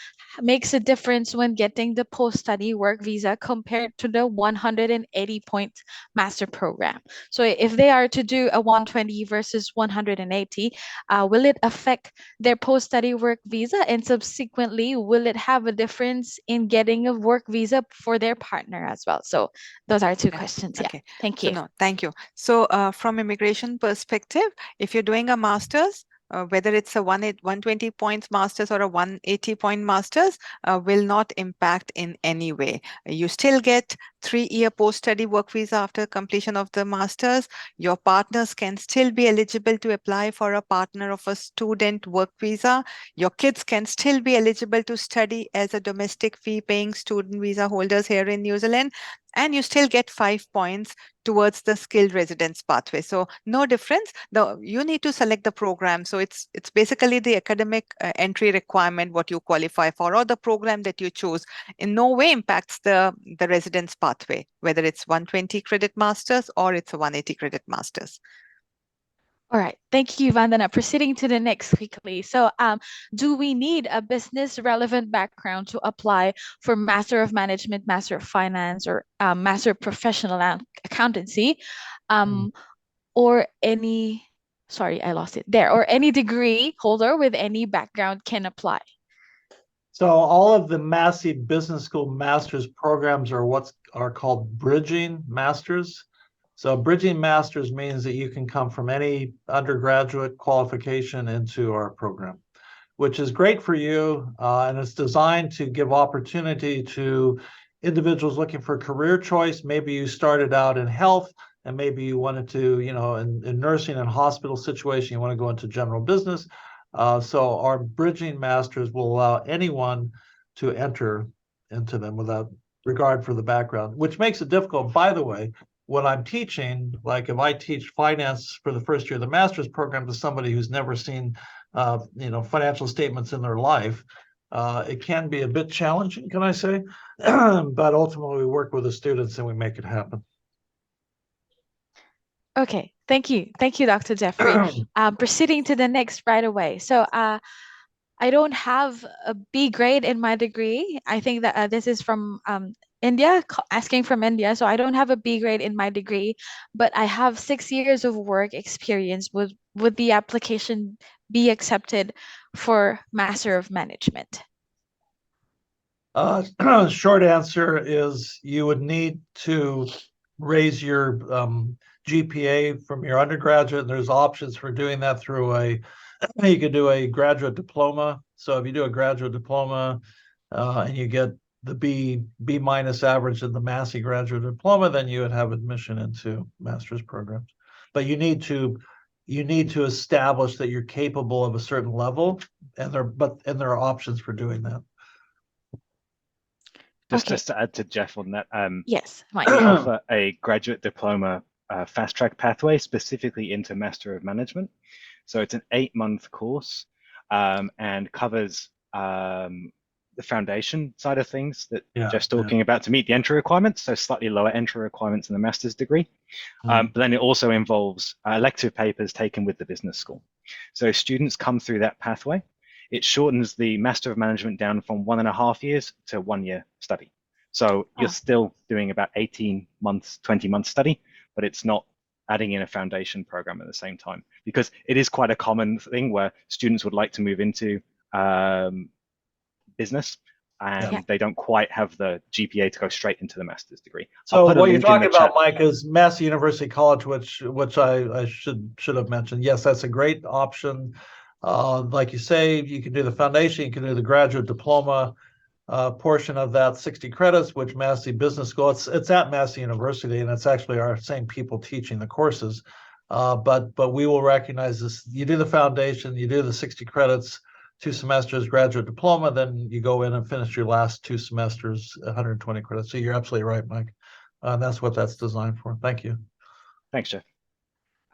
makes a difference when getting the post-study work visa compared to the 180 point master program? So if they are to do a 120 versus 180, will it affect their post-study work visa, and subsequently will it have a difference in getting a work visa for their partner as well? So those are two questions. Yeah, Okay. thank So you. no, thank you. So from immigration perspective, if you're doing a master's, whether it's a 120 points master's or a 180 point master's, will not impact in any way. You still get 3-year post-study work visa after completion of the master's. Your partners can still be eligible to apply for a partner of a student work visa. Your kids can still be eligible to study as a domestic fee-paying student visa holders here in New Zealand. And you still get 5 points towards the skilled residence pathway. So no difference. You need to select the program. So it's basically the academic entry requirement, what you qualify for, or the program that you choose. In no way impacts the residence pathway, whether it's 120 credit masters or it's a 180 credit masters. All right, thank you, Vandana. Proceeding to the next quickly. So, do we need a business relevant background to apply for Master of Management, Master of Finance, or Master of Professional Accountancy, or any? Sorry, I lost it there. Or any degree holder with any background can apply. So all of the Massey Business School Masters programs are are called bridging masters. So bridging masters means that you can come from any undergraduate qualification into our program, which is great for you. And it's designed to give opportunity to individuals looking for career choice. Maybe you started out in health and maybe you wanted to, in nursing and hospital situation, you want to go into general business. So our bridging masters will allow anyone to enter into them without regard for the background, which makes it difficult. By the way, when I'm teaching, like if I teach finance for the first year of the master's program to somebody who's never seen financial statements in their life, It can be a bit challenging, can I say? But ultimately, we work with the students and we make it happen. Okay, thank you. Thank you, Dr. Jeffrey. Proceeding to the next right away. So I don't have a B grade in my degree. I think that this is from India, asking from India. So I don't have a B grade in my degree, but I have 6 years of work experience. Would the application be accepted for Master of Management? Short answer is you would need to raise your GPA from your undergraduate. And there's options for doing that through you could do a graduate diploma. So if you do a graduate diploma and you get the B minus average in the Massey graduate diploma, then you would have admission into master's programs. But you need to establish that you're capable of a certain level, and there are options for doing that. Just to add to Jeff on that, yes, Mike. we offer a graduate diploma fast track pathway specifically into Master of Management. So it's an 8-month course and covers the foundation side of things that Jeff's talking about to meet the entry requirements, so slightly lower entry requirements in the master's degree. But then it also involves elective papers taken with the business school. So students come through that pathway. It shortens the Master of Management down from 1.5 years to 1 year study. So you're still doing about 18 months, 20 months study, but it's not adding in a foundation program at the same time, because it is quite a common thing where students would like to move into business and they don't quite have the GPA to go straight into the master's degree. So what you're talking about, Mike, is Massey University College, which I should have mentioned. Yes, that's a great option. Like you say, you can do the foundation, you can do the graduate diploma portion of that, 60 credits, which Massey Business School, it's at Massey University, and it's actually our same people teaching the courses. But we will recognize this. You do the foundation, you do the 60 credits, 2 semesters graduate diploma, then you go in and finish your last 2 semesters, 120 credits. So you're absolutely right, Mike. That's what that's designed for. Thank you. Thanks, Jeff.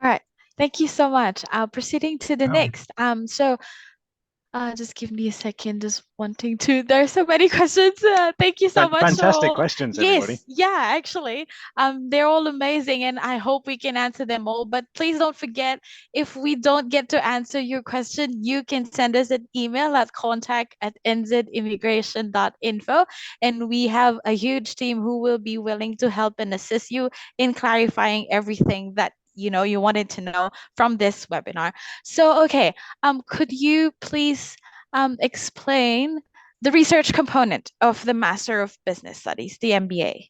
All right. Thank you so much. Proceeding to the next. Just give me a second. Just wanting to. There are so many questions. Thank you so much. Fantastic questions, everybody. Yes, yeah, actually, they're all amazing, and I hope we can answer them all. But please don't forget, if we don't get to answer your question, you can send us an email at contact@nzimmigration.info, and we have a huge team who will be willing to help and assist you in clarifying everything that you wanted to know from this webinar. So, okay, could you please explain the research component of the Master of Business Studies, the MBA?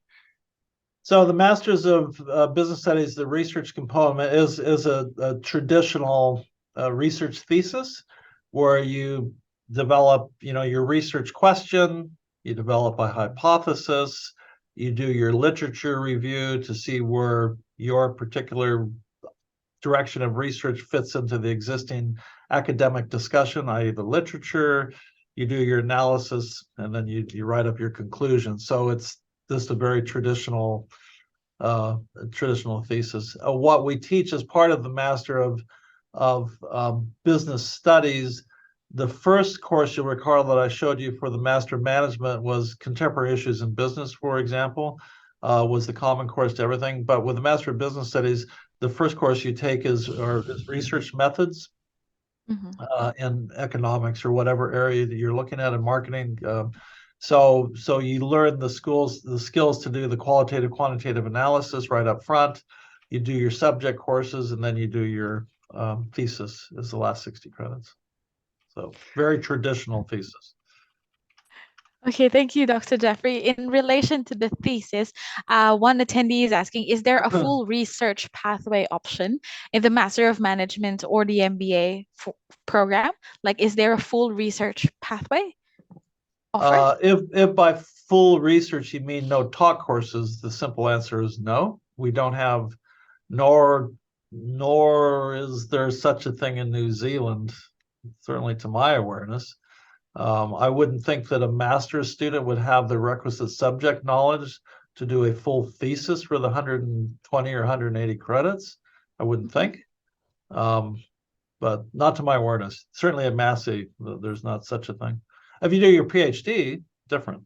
So the Masters of Business Studies, the research component is a traditional research thesis where you develop, your research question, you develop a hypothesis, you do your literature review to see where your particular direction of research fits into the existing academic discussion, i.e. the literature, you do your analysis, and then you write up your conclusions. So it's just a very traditional thesis. What we teach as part of the Master of Business Studies, the first course you'll recall that I showed you for the Master of Management was Contemporary Issues in Business, for example, was the common course to everything. But with the Master of Business Studies, the first course you take is research methods in economics or whatever area that you're looking at in marketing. So you learn the skills to do the qualitative, quantitative analysis right up front. You do your subject courses, and then you do your thesis as the last 60 credits. So very traditional thesis. Okay, thank you, Dr. Jeffrey. In relation to the thesis, one attendee is asking, is there a full research pathway option in the Master of Management or the MBA program? Like, is there a full research pathway offered? If by full research you mean no talk courses, the simple answer is no. We don't have, nor is there such a thing in New Zealand, certainly to my awareness. I wouldn't think that a master's student would have the requisite subject knowledge to do a full thesis for the 120 or 180 credits. I wouldn't think, but not to my awareness. Certainly at Massey, there's not such a thing. If you do your PhD, different.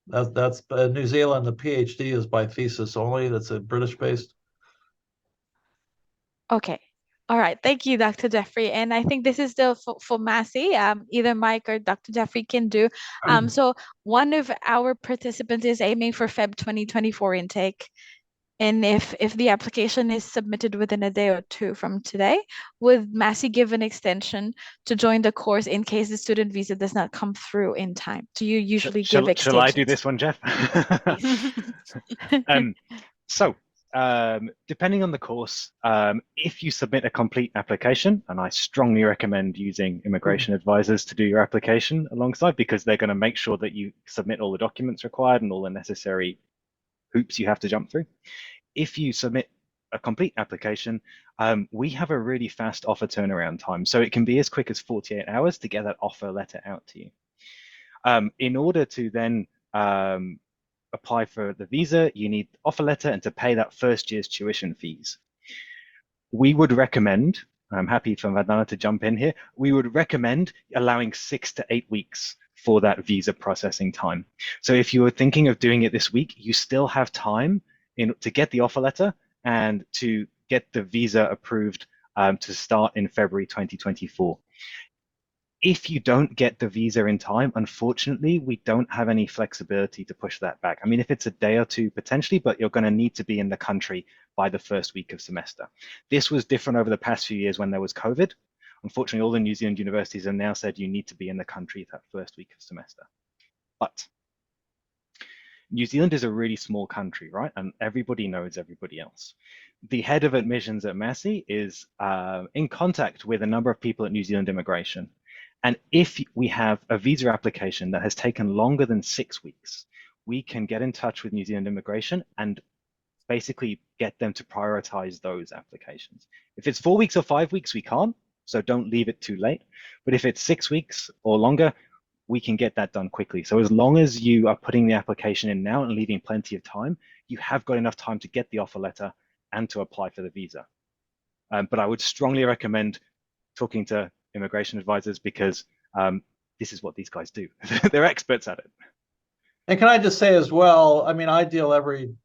That's New Zealand. The PhD is by thesis only. That's a British based. Okay. All right. Thank you, Dr. Jeffrey. And I think this is still for Massey. Either Mike or Dr. Jeffrey can do. So one of our participants is aiming for Feb 2024 intake. And if the application is submitted within a day or two from today, would Massey give an extension to join the course in case the student visa does not come through in time? Do you usually give extensions? Shall I do this one, Jeff? So, depending on the course, if you submit a complete application, and I strongly recommend using immigration advisors to do your application alongside, because they're going to make sure that you submit all the documents required and all the necessary hoops you have to jump through. If you submit a complete application, we have a really fast offer turnaround time. So it can be as quick as 48 hours to get that offer letter out to you. In order to then apply for the visa, you need the offer letter and to pay that first year's tuition fees. We would recommend, I'm happy for Vandana to jump in here, we would recommend allowing 6 to 8 weeks for that visa processing time. So if you were thinking of doing it this week, you still have time to get the offer letter and to get the visa approved to start in February 2024. If you don't get the visa in time, unfortunately, we don't have any flexibility to push that back. I mean, if it's a day or two, potentially, but you're going to need to be in the country by the first week of semester. This was different over the past few years when there was COVID. Unfortunately, all the New Zealand universities have now said you need to be in the country that first week of semester. But New Zealand is a really small country, right? And everybody knows everybody else. The head of admissions at Massey is in contact with a number of people at New Zealand Immigration. And if we have a visa application that has taken longer than 6 weeks, we can get in touch with New Zealand Immigration and basically get them to prioritize those applications. If it's 4 weeks or 5 weeks, we can't, so don't leave it too late. But if it's 6 weeks or longer, we can get that done quickly. So as long as you are putting the application in now and leaving plenty of time, you have got enough time to get the offer letter and to apply for the visa. But I would strongly recommend talking to immigration advisors because this is what these guys do. They're experts at it. And can I just say as well, I mean, I deal every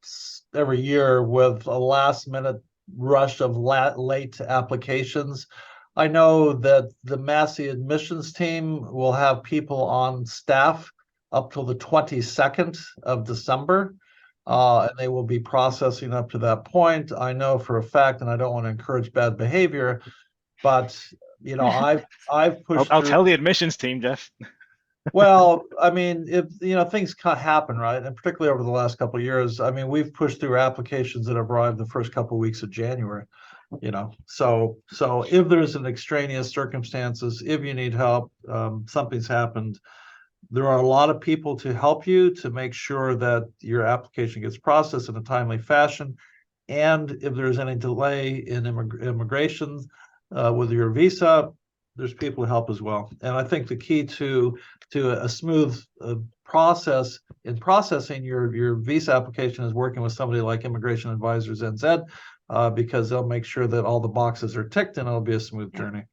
year with a last minute rush of late applications. I know that the Massey admissions team will have people on staff up till the 22nd of December, and they will be processing up to that point. I know for a fact, and I don't want to encourage bad behavior, but you know, I've pushed. I'll tell the admissions team, Jeff. Well, I mean, things can happen, right? And particularly over the last couple of years, I mean, we've pushed through applications that have arrived the first couple of weeks of January. So if there's an extraneous circumstances, if you need help, something's happened, there are a lot of people to help you to make sure that your application gets processed in a timely fashion. And if there's any delay in immigration with your visa, there's people to help as well. And I think the key to a smooth process in processing your visa application is working with somebody like Immigration Advisors NZ, because they'll make sure that all the boxes are ticked and it'll be a smooth journey.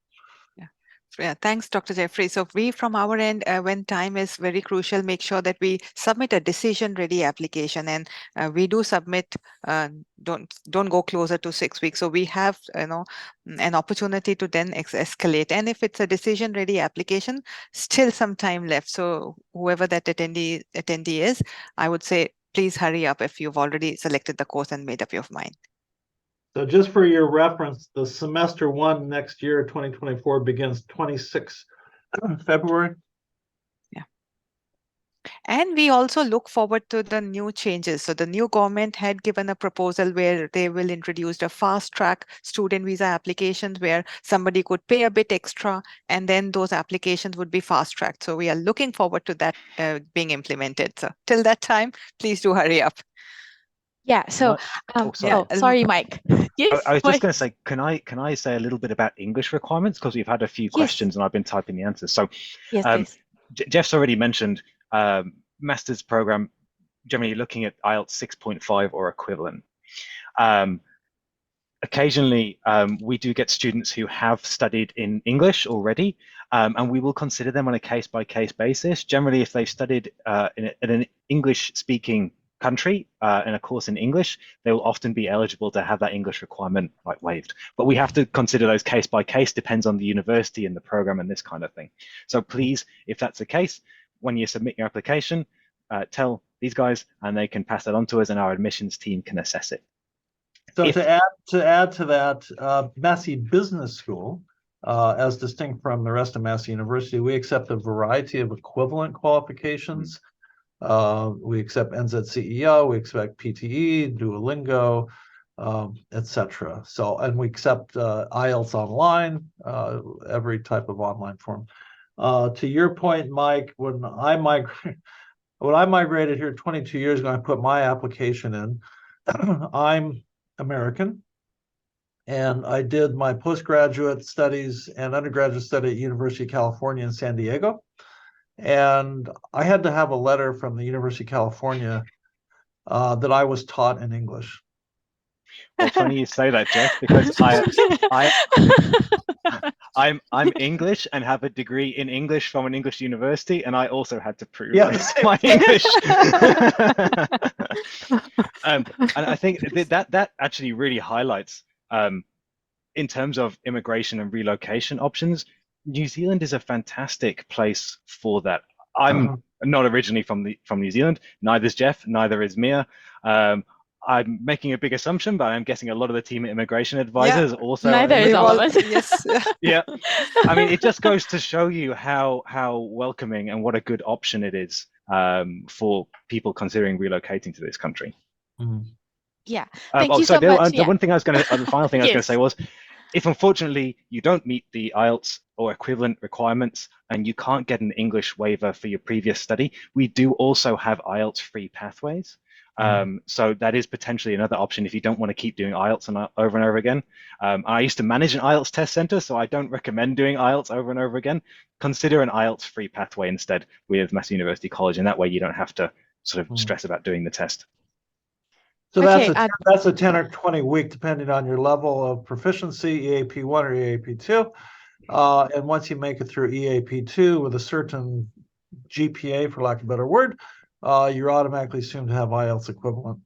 Yeah, thanks, Dr. Jeffrey. So we, from our end, when time is very crucial, make sure that we submit a decision-ready application, and we do submit. Don't go closer to 6 weeks. So we have, an opportunity to then escalate. And if it's a decision-ready application, still some time left. So whoever that attendee is, I would say, please hurry up if you've already selected the course and made up your mind. So just for your reference, the semester 1 next year, 2024, begins 26 February. Yeah. And we also look forward to the new changes. So the new government had given a proposal where they will introduce a fast track student visa applications where somebody could pay a bit extra and then those applications would be fast tracked. So we are looking forward to that being implemented. So till that time, please do hurry up. Yeah. So, sorry, Mike. Yes, I was just going to say, can I say a little bit about English requirements, because we've had a few questions and I've been typing the answers. So, yes, Jeff's already mentioned master's program generally looking at IELTS 6.5 or equivalent. Occasionally, we do get students who have studied in English already, and we will consider them on a case-by-case basis. Generally, if they've studied in an English-speaking country in a course in English, they will often be eligible to have that English requirement waived. But we have to consider those case by case, depends on the university and the program and this kind of thing. So please, if that's the case, when you submit your application, tell these guys and they can pass that on to us and our admissions team can assess it. So to add to that, Massey Business School, as distinct from the rest of Massey University, we accept a variety of equivalent qualifications. We accept NZCEO, we accept PTE, Duolingo, etc. So, and we accept IELTS online, every type of online form. To your point, Mike, when I migrated here 22 years ago, I put my application in. I'm American, and I did my postgraduate studies and undergraduate study at University of California in San Diego. And I had to have a letter from the University of California that I was taught in English. Well, funny you say that, Jeff, because I'm English and have a degree in English from an English university, and I also had to prove my English. And I think that actually really highlights, in terms of immigration and relocation options, New Zealand is a fantastic place for that. I'm not originally from New Zealand. Neither is Jeff. Neither is Mia. I'm making a big assumption, but I'm guessing a lot of the team at Immigration Advisors also. Neither is all of us. Yes. Yeah. I mean, it just goes to show you how welcoming and what a good option it is for people considering relocating to this country. Yeah. Thank you so much. The one thing I was going to, the final thing I was going to say was, if unfortunately you don't meet the IELTS or equivalent requirements and you can't get an English waiver for your previous study, we do also have IELTS-free pathways. So that is potentially another option if you don't want to keep doing IELTS over and over again. I used to manage an IELTS test center, so I don't recommend doing IELTS over and over again. Consider an IELTS-free pathway instead with Massey University College, and that way you don't have to sort of stress about doing the test. So that's a 10 or 20 week, depending on your level of proficiency, EAP1 or EAP2. And once you make it through EAP2 with a certain GPA, for lack of a better word, you're automatically assumed to have IELTS equivalent.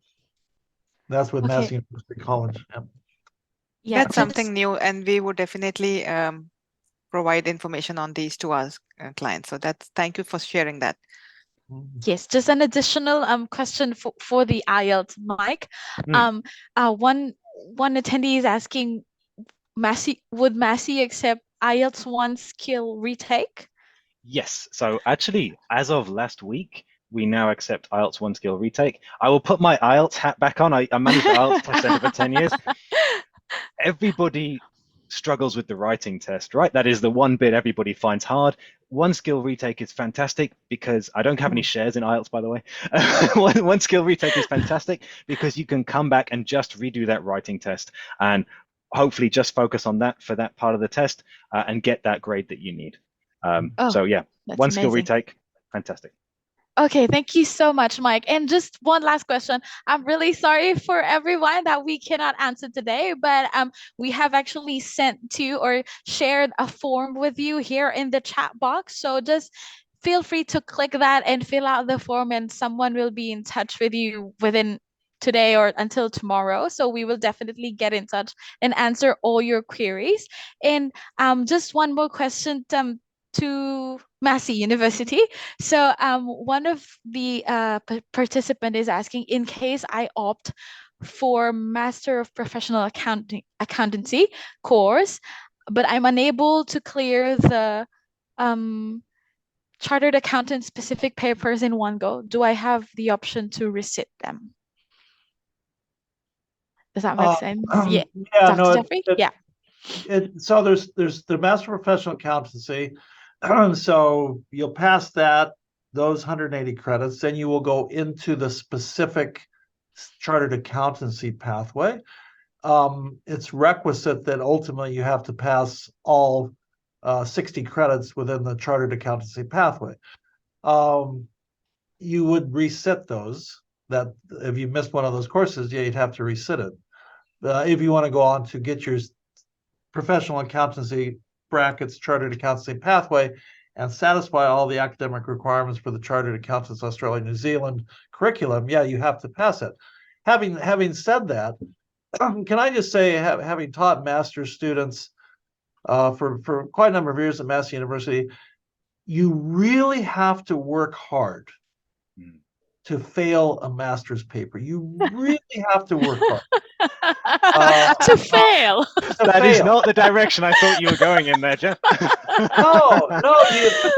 That's with Massey University College. Yeah, that's something new, and we would definitely provide information on these to our clients. So thank you for sharing that. Yes, just an additional question for the IELTS, Mike. One attendee is asking, would Massey accept IELTS 1 skill retake? Yes. So actually, as of last week, we now accept IELTS 1 skill retake. I will put my IELTS hat back on. I managed the IELTS test center for 10 years. Everybody struggles with the writing test, right? That is the one bit everybody finds hard. 1 skill retake is fantastic because I don't have any shares in IELTS, by the way. One skill retake is fantastic because you can come back and just redo that writing test and hopefully just focus on that for that part of the test and get that grade that you need. So yeah, 1 skill retake, fantastic. Okay, thank you so much, Mike. And just one last question. I'm really sorry for everyone that we cannot answer today, but we have actually sent to or shared a form with you here in the chat box. So just feel free to click that and fill out the form, and someone will be in touch with you within today or until tomorrow. So we will definitely get in touch and answer all your queries. And just one more question to Massey University. So one of the participant is asking, in case I opt for Master of Professional Accountancy course, but I'm unable to clear the Chartered Accountant specific papers in one go, do I have the option to resit them? Does that make sense? Yeah. Dr. Jeffrey? So there's the Master of Professional Accountancy. So you'll pass those 180 credits, then you will go into the specific Chartered Accountancy pathway. It's requisite that ultimately you have to pass all 60 credits within the Chartered Accountancy pathway. You would resit those. That if you missed one of those courses, you'd have to resit it. If you want to go on to get your professional accountancy brackets chartered accountancy pathway and satisfy all the academic requirements for the Chartered Accountants Australia New Zealand curriculum, yeah, you have to pass it. Having said that, can I just say, having taught master's students for quite a number of years at Massey University, you really have to work hard to fail a master's paper. You really have to work hard. To fail. That is not the direction I thought you were going in there, Jeff. No,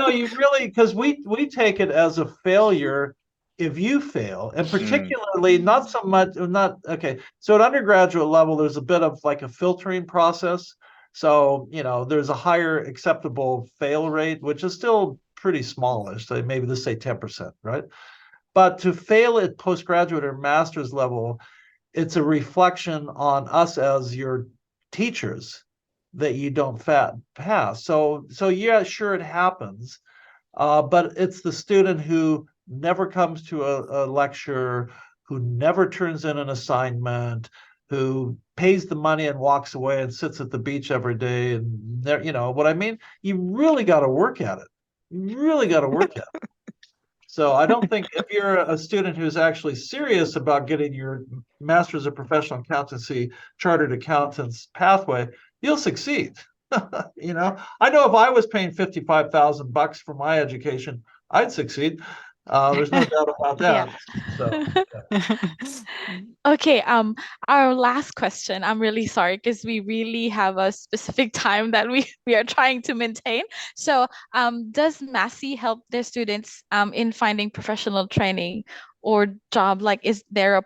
you really, because we take it as a failure if you fail, and particularly not so much, okay. So at undergraduate level, there's a bit of like a filtering process. So, there's a higher acceptable fail rate, which is still pretty smallish. So maybe let's say 10%, right? But to fail at postgraduate or master's level, it's a reflection on us as your teachers that you don't pass. So yeah, sure, it happens, but it's the student who never comes to a lecture, who never turns in an assignment, who pays the money and walks away and sits at the beach every day. And there, what I mean? You really got to work at it. You really got to work at it. So I don't think if you're a student who's actually serious about getting your Master's of Professional Accountancy Chartered Accountants pathway, you'll succeed. I know if I was paying $55,000 for my education, I'd succeed. There's no doubt about that. Yeah. So, okay, our last question. I'm really sorry because we really have a specific time that we are trying to maintain. So, does Massey help their students in finding professional training or job? Like, is there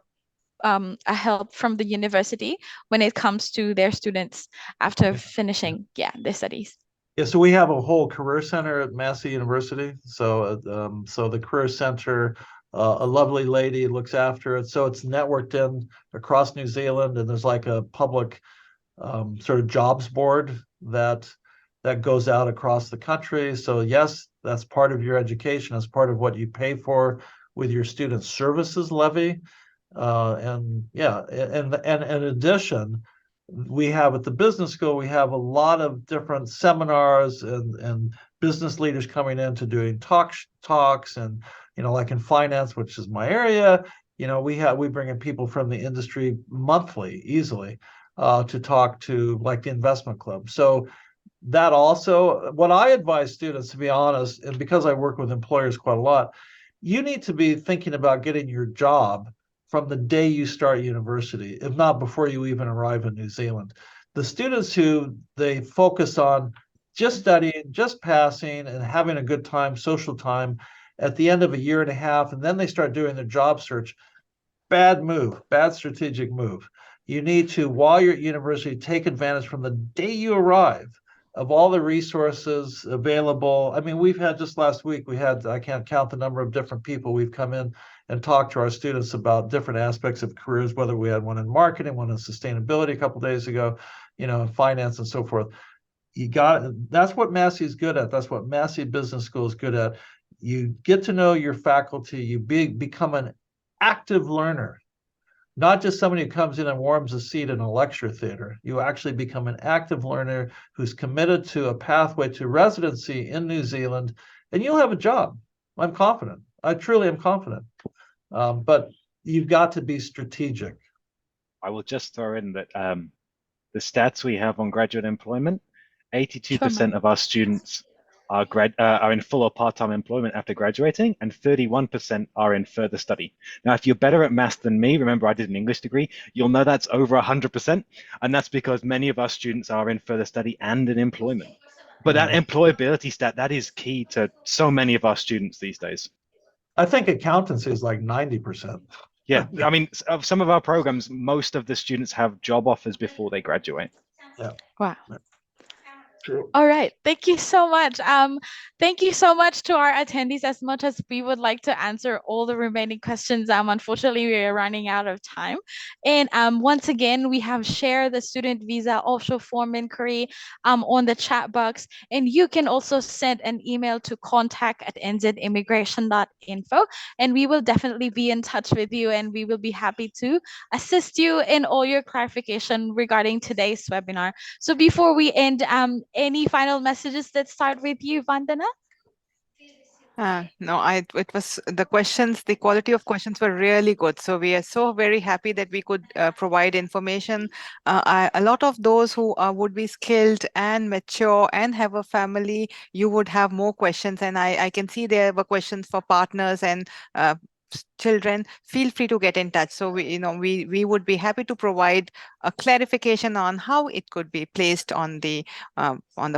a help from the university when it comes to their students after finishing their studies? Yeah, so we have a whole career center at Massey University. So the career center, a lovely lady looks after it. So it's networked in across New Zealand, and there's like a public sort of jobs board that goes out across the country. So yes, that's part of your education. That's part of what you pay for with your student services levy. And in addition, we have at the business school, we have a lot of different seminars and business leaders coming in to doing talks, and like in finance, which is my area, we bring in people from the industry monthly easily to talk to, like, the investment club. So that also, what I advise students, to be honest, and because I work with employers quite a lot, you need to be thinking about getting your job from the day you start university, if not before you even arrive in New Zealand. The students who they focus on just studying, just passing, and having a good time, social time at the end of a year and a half, and then they start doing their job search, bad move, bad strategic move. You need to, while you're at university, take advantage from the day you arrive of all the resources available. I mean, we've had, just last week, I can't count the number of different people we've come in and talked to our students about different aspects of careers, whether we had one in marketing, one in sustainability a couple of days ago, finance and so forth. That's what Massey is good at. That's what Massey Business School is good at. You get to know your faculty. You become an active learner, not just somebody who comes in and warms a seat in a lecture theater. You actually become an active learner who's committed to a pathway to residency in New Zealand, and you'll have a job. I'm confident. I truly am confident. But you've got to be strategic. I will just throw in that the stats we have on graduate employment, 82% of our students are in full or part-time employment after graduating, and 31% are in further study. Now, if you're better at math than me, remember I did an English degree, you'll know that's over 100%, and that's because many of our students are in further study and in employment. But that employability stat, that is key to so many of our students these days. I think accountancy is like 90%. Yeah, I mean, of some of our programs, most of the students have job offers before they graduate. Yeah. Wow. True. All right. Thank you so much. Thank you so much to our attendees. As much as we would like to answer all the remaining questions, unfortunately, we are running out of time. And once again, we have shared the student visa offshore form inquiry on the chat box. And you can also send an email to contact@nzimmigration.info. And we will definitely be in touch with you, and we will be happy to assist you in all your clarification regarding today's webinar. So before we end, Any final messages? Let's start with you, Vandana. No, it was the questions, the quality of questions were really good. So we are so very happy that we could provide information. A lot of those who would be skilled and mature and have a family, you would have more questions. And I can see there were questions for partners and children. Feel free to get in touch. So we would be happy to provide a clarification on how it could be placed on the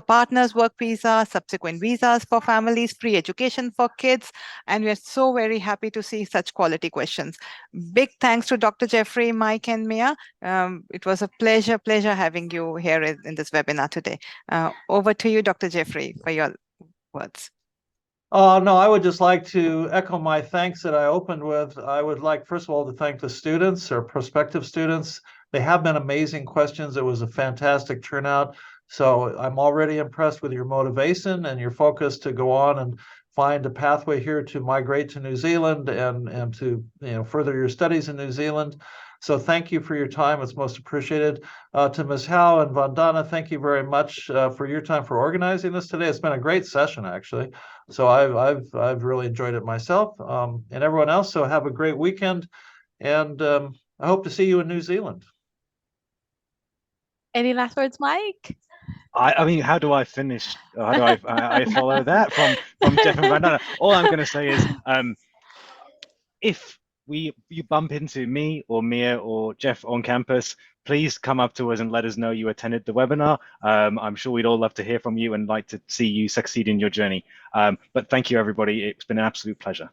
partner's work visa, subsequent visas for families, free education for kids. And we are so very happy to see such quality questions. Big thanks to Dr. Jeffrey, Mike, and Mia. It was a pleasure having you here in this webinar today. Over to you, Dr. Jeffrey, for your words. No, I would just like to echo my thanks that I opened with. I would like, first of all, to thank the students or prospective students. They have been amazing questions. It was a fantastic turnout. So I'm already impressed with your motivation and your focus to go on and find a pathway here to migrate to New Zealand and to further your studies in New Zealand. So thank you for your time. It's most appreciated. To Ms. Howe and Vandana, thank you very much for your time for organizing this today. It's been a great session, actually. So I've really enjoyed it myself, and everyone else. So have a great weekend, and I hope to see you in New Zealand. Any last words, Mike? I mean, how do I finish? How do I follow that from Jeff and Vandana? All I'm going to say is, if you bump into me or Mia or Jeff on campus, please come up to us and let us know you attended the webinar. I'm sure we'd all love to hear from you and like to see you succeed in your journey. But thank you, everybody. It's been an absolute pleasure.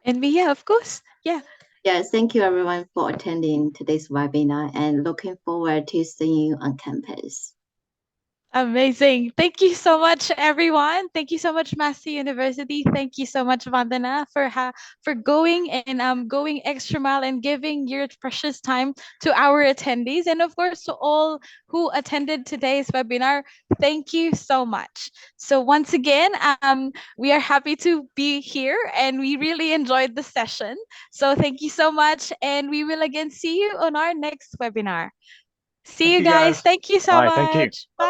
And Mia, of course. Yeah. Yes, thank you everyone for attending today's webinar and looking forward to seeing you on campus. Amazing. Thank you so much, everyone. Thank you so much, Massey University. Thank you so much, Vandana, for going and going extra mile and giving your precious time to our attendees. And of course, to all who attended today's webinar, thank you so much. So once again, we are happy to be here and we really enjoyed the session. So thank you so much. And we will again see you on our next webinar. See you guys. Thank you so Bye. much. Thank you. Bye.